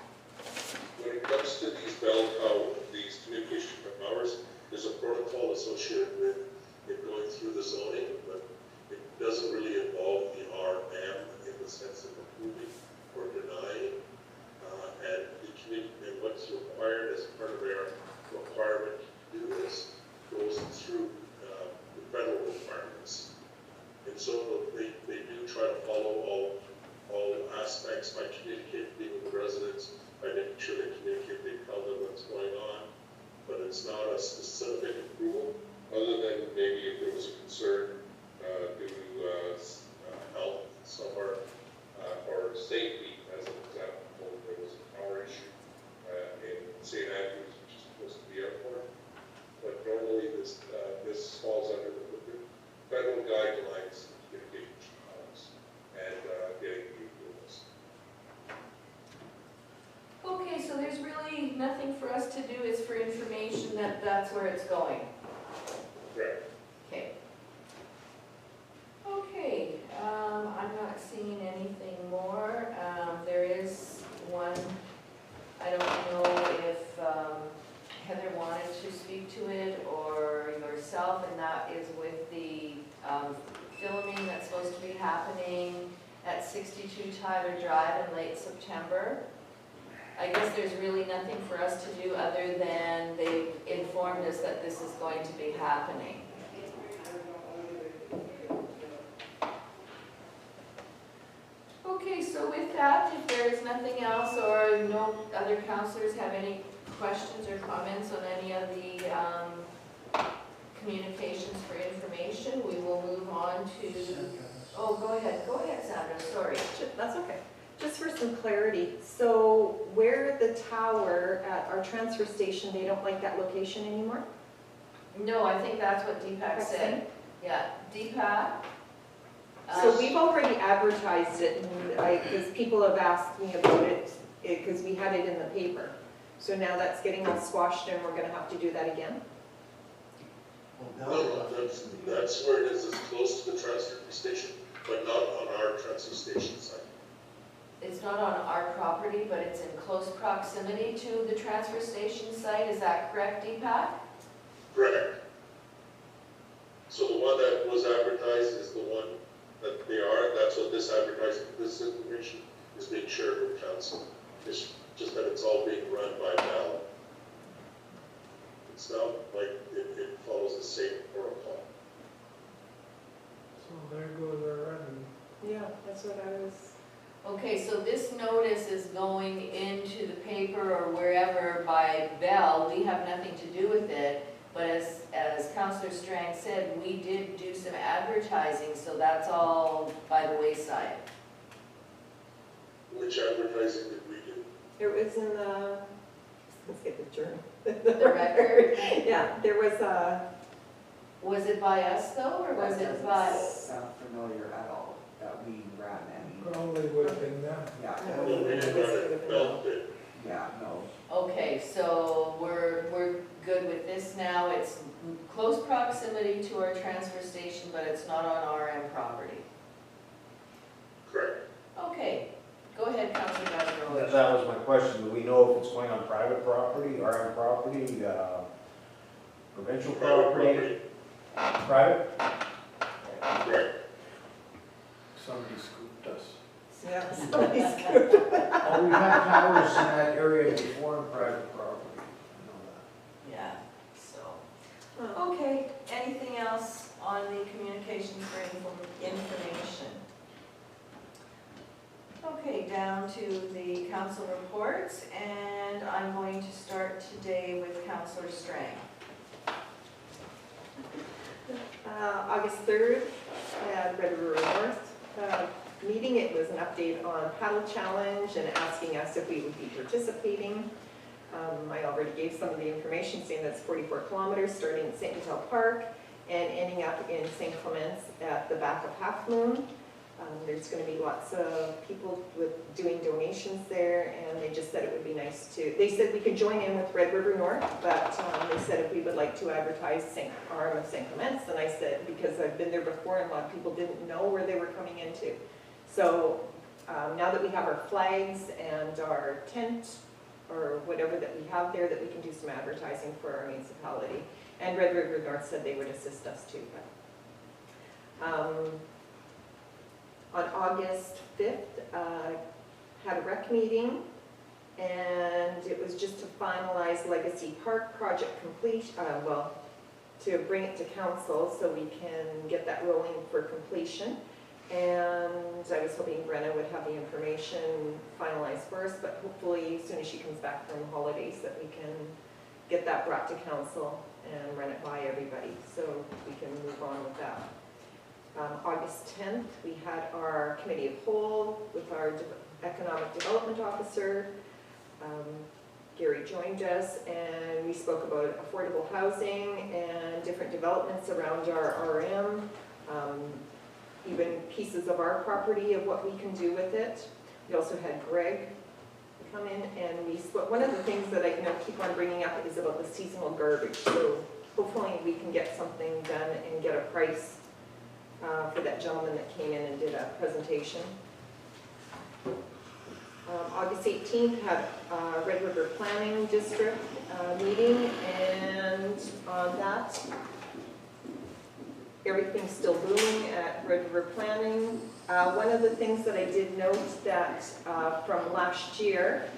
When it comes to these Bell towers, these communication towers, there's a protocol associated with it going through the zoning, but it doesn't really involve the RM in the sense of approving or denying. And what's required as part of their requirement to do this goes through the federal requirements. And so they do try to follow all aspects by communicating with the residents, by making sure they communicate, they tell them what's going on, but it's not a specific approval, other than maybe if there was a concern due to health somewhere or safety, as an example, there was a power issue in St. Andrews, which is close to the airport. But normally this falls under the federal guidelines of communication channels and getting the approvals. Okay, so there's really nothing for us to do, it's for information that that's where it's going. Correct. Okay. Okay, I'm not seeing anything more. There is one, I don't know if Heather wanted to speak to it or yourself, and that is with the filming that's supposed to be happening at 62 Tyler Drive in late September. I guess there's really nothing for us to do other than they've informed us that this is going to be happening. Okay, so with that, if there is nothing else or no other counselors have any questions or comments on any of the communications for information, we will move on to, oh, go ahead, Sandra, sorry. That's okay. Just for some clarity, so where the tower at our transfer station, they don't like that location anymore? No, I think that's what Deepak said. Yeah, Deepak? So we've already advertised it, and because people have asked me about it, because we had it in the paper. So now that's getting all squashed and we're gonna have to do that again? No, that's where it is, it's close to the transfer station, but not on our transfer station site. It's not on our property, but it's in close proximity to the transfer station site, is that correct, Deepak? Correct. So the one that was advertised is the one that they are, that's what this advertising, this information is being shared with council. It's just that it's all being run by Bell. It's not like it follows the same protocol. So there goes our revenue. Yeah, that's what I was. Okay, so this notice is going into the paper or wherever by Bell. We have nothing to do with it, but as Councillor Strang said, we did do some advertising, so that's all by the wayside. Which advertising did we do? It was in the, let's get the journal. The record? Yeah, there was a, Was it by us though, or was it by? Doesn't sound familiar at all, that we ran any, Probably would have been them. yeah, No, we did not, Bell did. yeah, no. Okay, so we're good with this now. It's close proximity to our transfer station, but it's not on RM property. Correct. Okay, go ahead, Councillor Vadrovich. That was my question. Do we know if it's going on private property, RM property, provincial Private property? property. Private? Right. Somebody scooped us. Yeah, somebody's good. Oh, we've had towers in that area before on private property. I know that. Yeah, so. Okay, anything else on the communications for information? Okay, down to the council reports, and I'm going to start today with Councillor Strang. August 3rd, at Red River North meeting. It was an update on paddle challenge and asking us if we would be participating. I already gave some of the information saying that's 44 kilometers starting at St. Michel Park and ending up in St. Clements at the back of Half Moon. There's going to be lots of people doing donations there, and they just said it would be nice to, they said we could join in with Red River North, but they said if we would like to advertise arm of St. Clements, and I said, because I've been there before and a lot of people didn't know where they were coming into. So now that we have our flags and our tent, or whatever that we have there, that we can do some advertising for our municipality. And Red River North said they would assist us too. But, on August 5th, had a rec meeting, and it was just to finalize Legacy Park project complete, to bring it to council so we can get that rolling for completion. And I was hoping Brenna would have the information finalized for us, but hopefully as soon as she comes back from the holidays that we can get that brought to council and run it by everybody so we can move on with that. August 10th, we had our committee of whole with our economic development officer. Gary joined us, and we spoke about affordable housing and different developments around our RM, even pieces of our property of what we can do with it. We also had Greg come in, and we spoke. One of the things that I keep on bringing up is about the seasonal garbage. So hopefully we can get something done and get a price for that gentleman that came in and did a presentation. August 18th had Red River Planning District meeting, and on that, everything's still booming at Red River Planning. One of the things that I did note that from last year,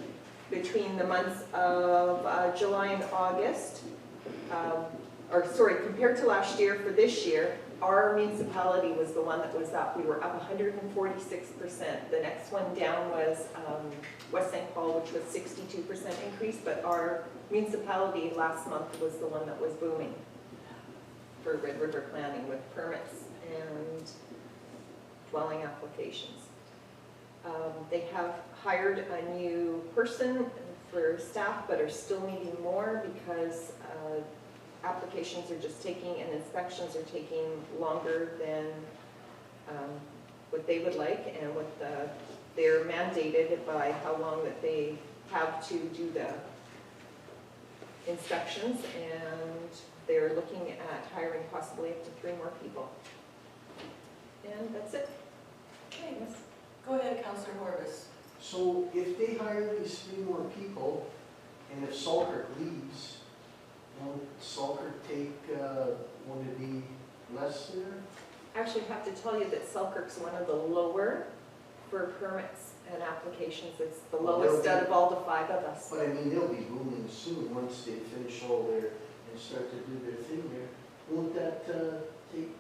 between the months of July and August, compared to last year for this year, our municipality was the one that was up. We were up 146%. The next one down was West St. Paul, which was 62% increase, but our municipality last month was the one that was booming for Red River Planning with permits and dwelling applications. They have hired a new person for staff, but are still needing more because applications are just taking and inspections are taking longer than what they would like, and what they're mandated by how long that they have to do the inspections, and they're looking at hiring possibly up to 3 more people. And that's it. Okay, go ahead, Councillor Horvis. So if they hire these 3 more people, and if Salkirk leaves, won't Salkirk take, won't it be less there? Actually, I have to tell you that Selkirk's one of the lower for permits and applications. It's the Well, lowest they'll out be- of all the 5 of us. But I mean, they'll be booming soon, once they finish all their, and start to do their thing there. Won't that, take,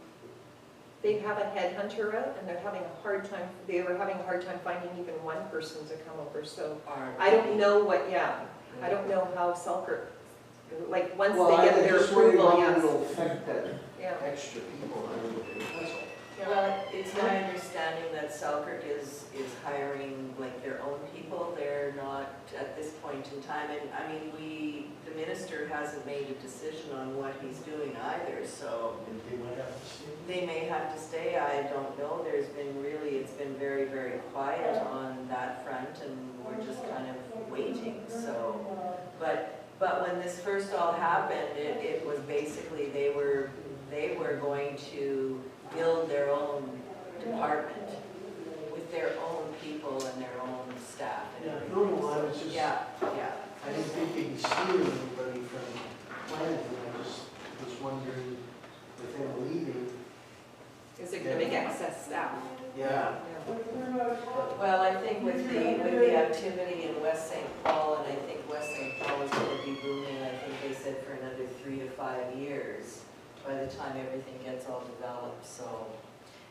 They have a headhunter out, and they're having a hard time, they were having a hard time finding even one person to come over, so I don't know I don't know how Selkirk, like, once well, they get I'm their just wondering approval, how yes. it'll affect that Yeah. extra people, I mean, that's all. Well, it's my understanding that Selkirk is hiring like their own people. They're not at this point in time, and I mean, the minister hasn't made a decision on what he's doing either, so And they might have to stay. they may have to stay, I don't know. It's been very, very quiet on that front, and we're just kind of waiting, so. But when this first all happened, it was basically they were going to build their own department with their own people and their own staff and Yeah, everything. no, I was just, Yeah. I didn't think they'd be stealing anybody from planning, I just was wondering with them excess staff. Yeah. Well, I think with the activity in West St. Paul, and I think West St. Paul is gonna be booming, I think they said for another 3 to 5 years, by the time everything gets all developed, so.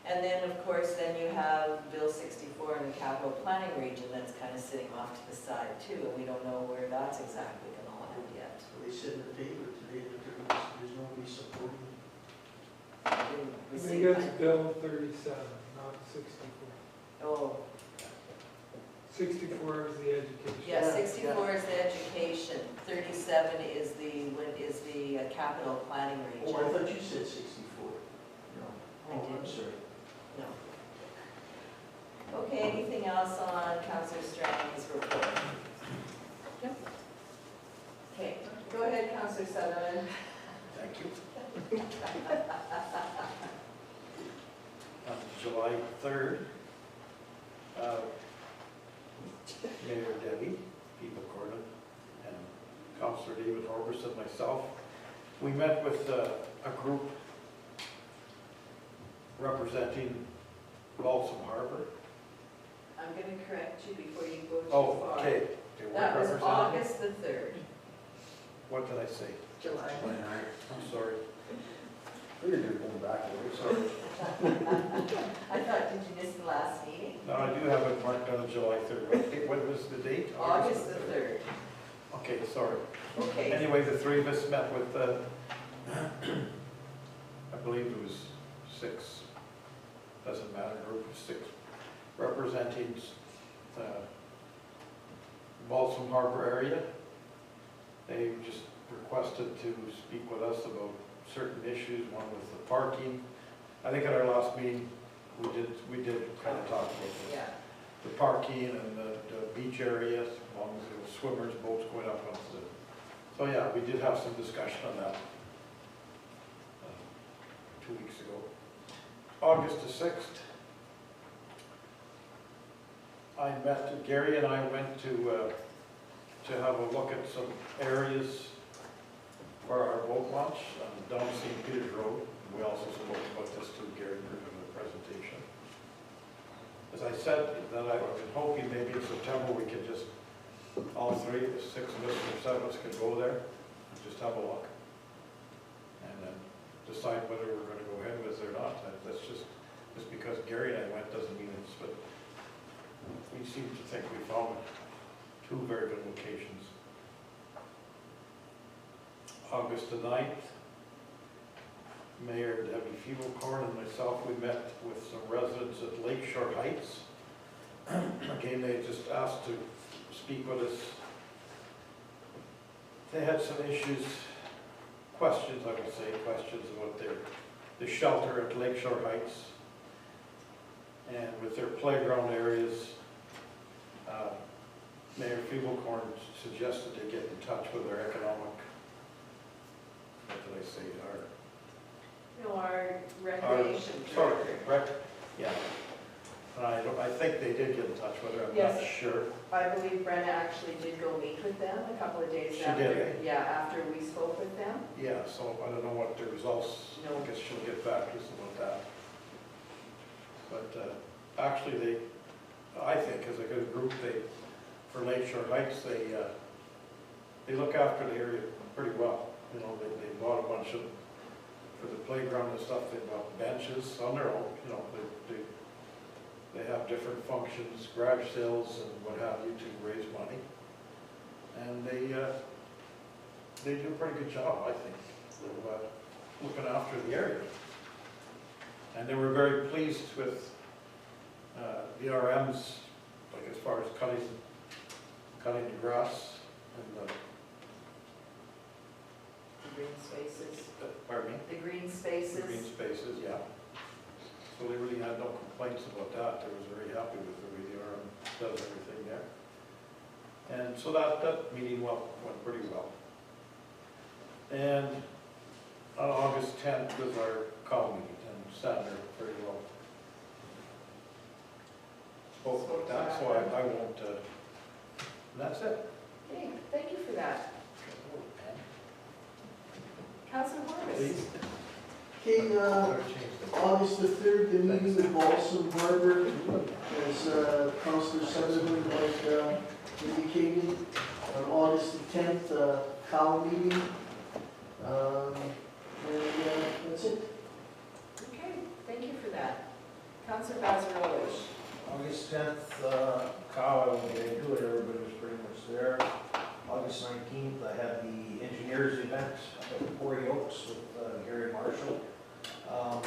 And then, of course, then you have Bill 64 in the capital planning region that's kind of sitting off to the side too, and we don't know where that's exactly gonna land yet. They said in the paper today that there's nobody supporting. Didn't I we think see- it's Bill 37, not 64. Oh, 64 is the education. yeah, Yeah, 64 is the education, 37 is the capital planning Oh, I region. thought you said 64. No. I Oh, I'm didn't. sorry. No. Okay, anything else on Councillor Strang's report? Yep. Okay, go ahead, Councillor Sutherland. Thank you. On July 3rd, Mayor Debbie Gordon and Councillor David Horbers and myself, we met with a group representing Balsam Harbor. I'm going to correct you before you go too Oh, far. okay. They weren't That was representing- August the 3rd. What did I say? July. I'm sorry. We didn't do going back there, so. I thought, did you miss the last meeting? No, I do have it marked on July 3rd. What was the date? August the 3rd. Okay, sorry. Okay, Anyway, the three of us met with, I believe it was 6, doesn't matter, a group of 6, representing Balsam Harbor area. They just requested to speak with us about certain issues, one with the parking. I think at our last meeting, we did kind of talk about this. yeah. The parking and the beach areas, along with the swimmers, boats going up onto the, so yeah, we did have some discussion on that 2 weeks ago. August the 6th, Gary and I went to have a look at some areas for our boat launch down St. Peter's Road. We also spoke about this to Gary in the presentation. As I said, that I was hoping maybe in September we could just, all 6 of us or 7 of us could go there and just have a look. And then decide whether we're going to go ahead with it or not. That's just because Gary and I went doesn't mean it's, but we seem to think we found 2 very good locations. August the 9th, Mayor Debbie Feeblecorn and myself, we met with some residents at Lakeshore Heights. Again, they just asked to speak with us. They had some issues, questions, I would say, questions about the shelter at Lakeshore Heights and with their playground areas. Mayor Feeblecorn suggested they get in touch with their economic, what did I say, Our recreation sorry, director. rec, yeah. I think they did get in touch with her, I'm not Yes. sure. I believe Brenna actually did go meet with them a couple of days She after. did, Yeah, after we spoke with them. Yeah, so I don't know what the results, No. I guess she'll get back to us about that. But actually I think as a good group, for Lakeshore Heights, they look after the area pretty well. You know, they bought a bunch of, for the playground and stuff, they bought benches on their own, you know, they have different functions, garage sales and what have you to raise money. And they do a pretty good job, I think, of looking after the area. And they were very pleased with the RMs, like as far as cutting the grass and The green spaces. pardon me? The green The spaces. green spaces, yeah. So they really had no complaints about that. They was very happy with the way the RM does everything there. And so that meeting went pretty well. And on August 10th was our call meeting and sat there pretty well. Spoke about that, so I won't, and that's it. Okay, thank you for that. Councillor Horbis. Please. Okay, Better change the August the 3rd, the meeting with Balsam Harbor, as Councillor Sutherland had indicated. On August the 10th, Cal meeting. And that's it. Okay, thank you for that. Councillor Vazarovich. August 10th, Kyle, I won't get into it, everybody was pretty much there. August 19th, I had the engineers event up at Quarry Oaks with Gary Marshall. I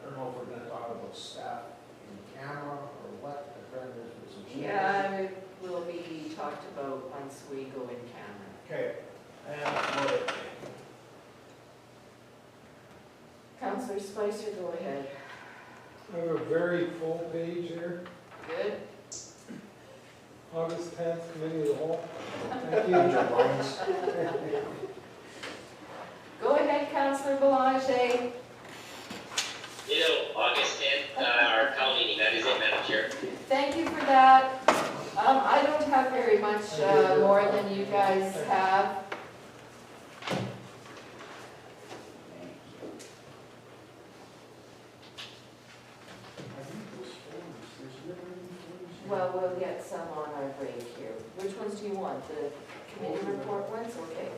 don't know if we're gonna talk about staff in camera or what, I'm trying to, some changes. Yeah, it will be talked about once we go in camera. Okay, and what it- Councillor Spicer, go ahead. I have a very full page here. Good? August 10th, committee of the whole. Thank Change you. our minds. Go ahead, Councillor Belanger. August 10th, our Cal meeting, that is it, Madam Chair. Thank you for that. I don't have very much more than you guys have. I think those forms, there's never any forms. Well, we'll get some on our break here. Which ones do you want? The committee report ones? Okay.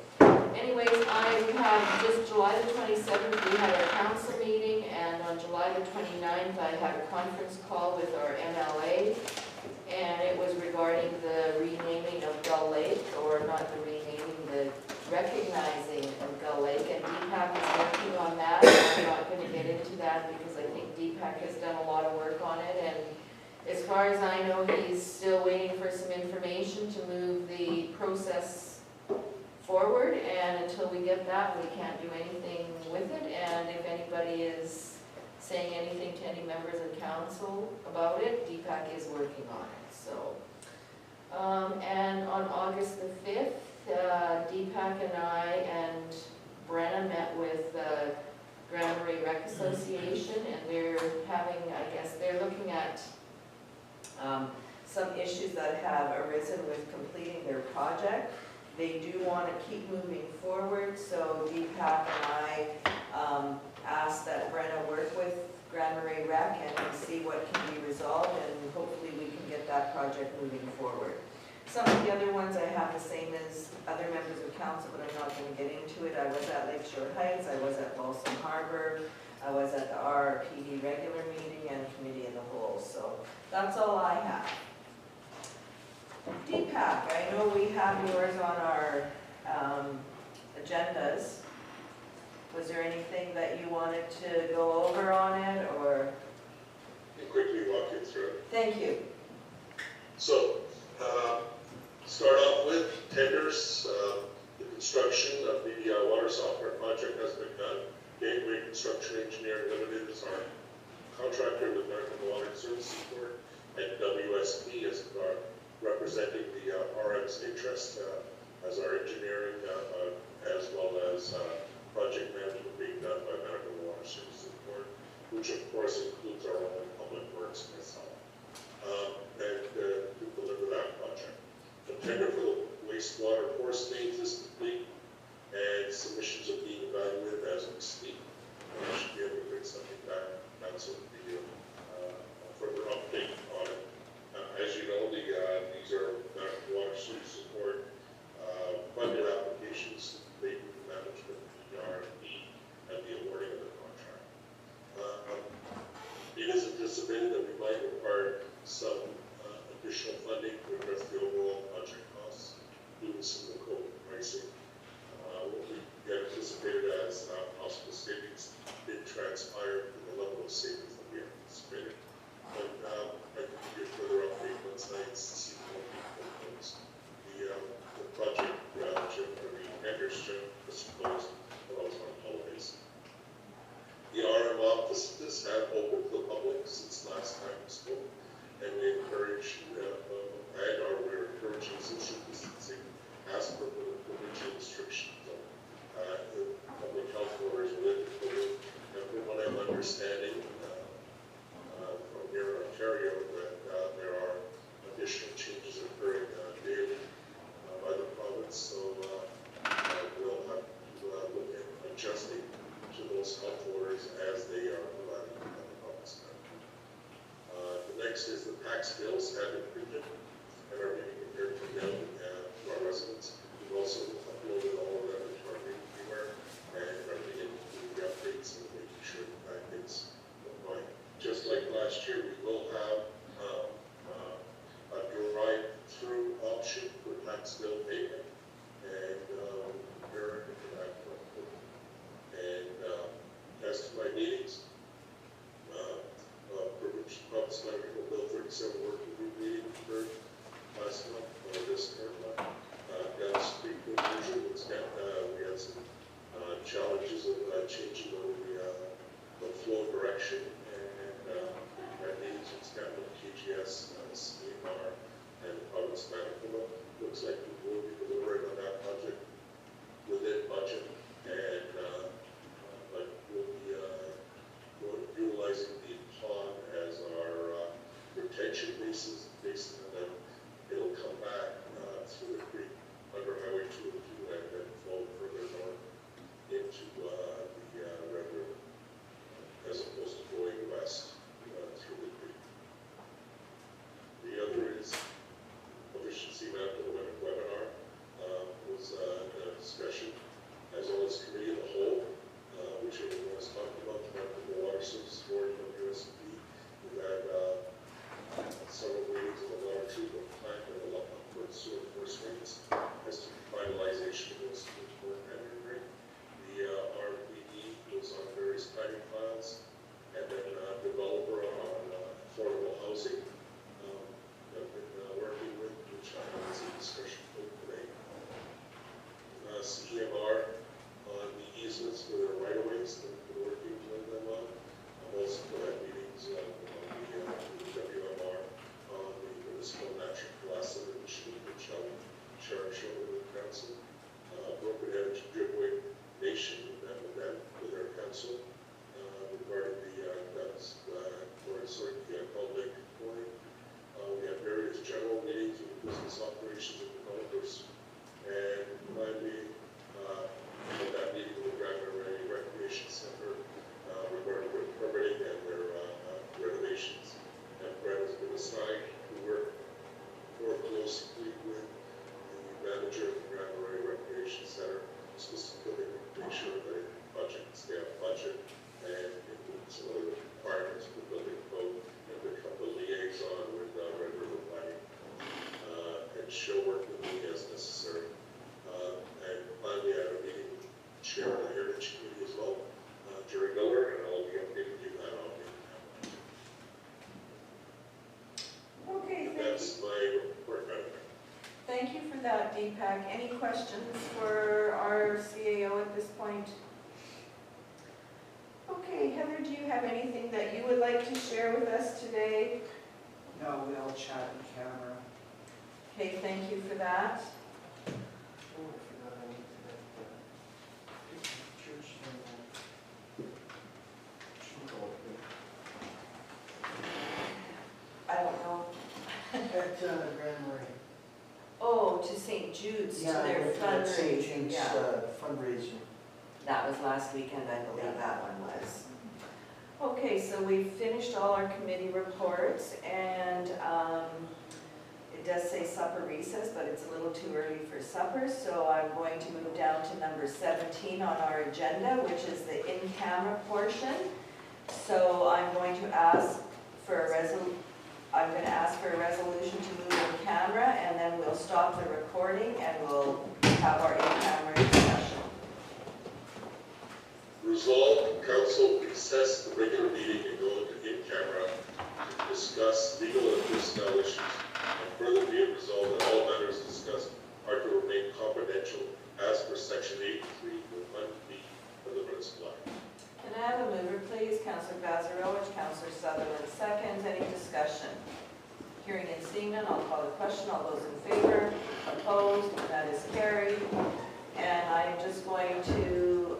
Anyways, we have just July the 27th, we had our council meeting, and on July the 29th, I had a conference call with our MLA, and it was regarding the renaming of Gull Lake, or not the renaming, the recognizing of Gull Lake, and Deepak is working on that. I'm not going to get into that because I think Deepak has done a lot of work on it, and as far as I know, he's still waiting for some information to move the process forward, and until we get that, we can't do anything with it, and if anybody is saying anything to any members of council about it, Deepak is working on it, so. And on August the 5th, Deepak and I and Brenna met with Grand Marais Rec Association, and they're having, I guess, they're looking at some issues that have arisen with completing their project. They do want to keep moving forward, so Deepak and I asked that Brenna work with Grand Marais Rec and see what can be resolved, and hopefully we can get that project moving forward. Some of the other ones I have the same as other members of council, but I'm not going to get into it. I was at Lakeshore Heights, I was at Balsam Harbor, I was at the RRPD regular meeting and committee in the whole, so that's all I have. Deepak, I know we have yours on our agendas. Was there anything that you wanted to go over on it, or? Quickly walk you through. Thank you. So, start off with tenders. The construction of the water software project has been done. Gateway Construction Engineering Limited is our contractor with American Water Services Board, and WSP is representing the RM's interest as our engineering, as well as project management being done by American Water Services Board, which of course includes our own public works myself, and to deliver that project. The tender for the wastewater force mains is complete, and submissions are being evaluated as we speak. I should be able to bring something back. That's what the further update on it. As you know, these are water services support funded applications, the management, the RFP, and the awarding of the contract. It is anticipated that we might require some additional funding to address the overall project costs due to some of the COVID pricing. What we anticipated as possible savings did transpire to the level of savings that we anticipated. But I can give you a further update once I see more people close. The project for the Anders was closed while I was on holidays. The RM offices have opened to the public since last time we spoke, and we encourage, we're encouraging social distancing as per the provincial restrictions. The public health orders related to COVID, and from what I'm understanding from here in Ontario, that there are additional changes occurring daily by the province, so we'll have to look at adjusting construction, and our meetings with Scotland, KGS, CMR, and the province of Manitoba. Looks like we will be delivering on that project within budget, and but we'll be utilizing the pond as our retention basin, and then it'll come back through the creek under Highway 202 and then flow further north into the Red River, as opposed to going west through the creek. The other is efficiency Manitoba webinar. Was a discussion as well as committee of the whole, which everyone was talking about the Manitoba Water Services Board, WSP. We had several meetings of the water treatment plant development for sewer force rates as to finalization of those important and agree. The RPD was on various planning files, and then developer on affordable housing. I've been working with, which I was in discussion with today. CEMR on the easements for their right-of-ways that we're working with them on. I'm also had meetings on the WMR on the municipal natural gas initiative, which I'll share with the council. Broken Edge Driftway Nation, we met with them, with their council, regarding the guns for public point. We had various general meetings with business operations and developers. And finally, at that meeting with the Grand Marais Recreation Center regarding their permitting and their renovations. And Brad has been assigned to work more closely with the manager of the Grand Marais Recreation Center, specifically to make sure that budget, stay on budget, and it meets some of the requirements for the building code, and become the liaison with Red River Planning, and she'll work with me as necessary. And finally, I had a meeting with the chair of the Heritage Committee as well, Jerry Miller, and I'll be updating you that on the Okay, That's my report, Madam Mayor. thank you for that, Deepak. Any questions for our CAO at this point? Okay, Heather, do you have anything that you would like to share with us today? No, we'll chat in camera. Okay, thank you for that. Oh, I forgot I need to get the church thing. I don't know. At Grand Marais. Oh, to St. Jude's, to Yeah, their went to that St. fundraising, Jude's, yeah. fundraiser. That was last weekend, I believe Yeah. that one was. Okay, so we've finished all our committee reports, and it does say supper recess, but it's a little too early for supper, so I'm going to move down to number 17 on our agenda, which is the in-camera portion. So I'm going to ask for a resolution to move in camera, and then we'll stop the recording and we'll have our in-camera discussion. Resolved, council recess the regular meeting and go into in-camera to discuss legal and personnel issues. And further be it resolved that all matters discussed are to remain confidential as per section 83 with 1B of the municipal act. Can I have a mover, please? Councillor Vazarowicz, Councillor Sutherland seconds. Any discussion? Hearing and seeing none, I'll call the question. All those in favor? Opposed? That is carried. And I'm just going to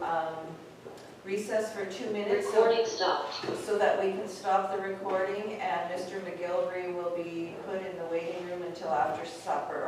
recess for 2 minutes. Recording stopped. So that we can stop the recording, and Mr. McGilvery will be put in the waiting room until after supper,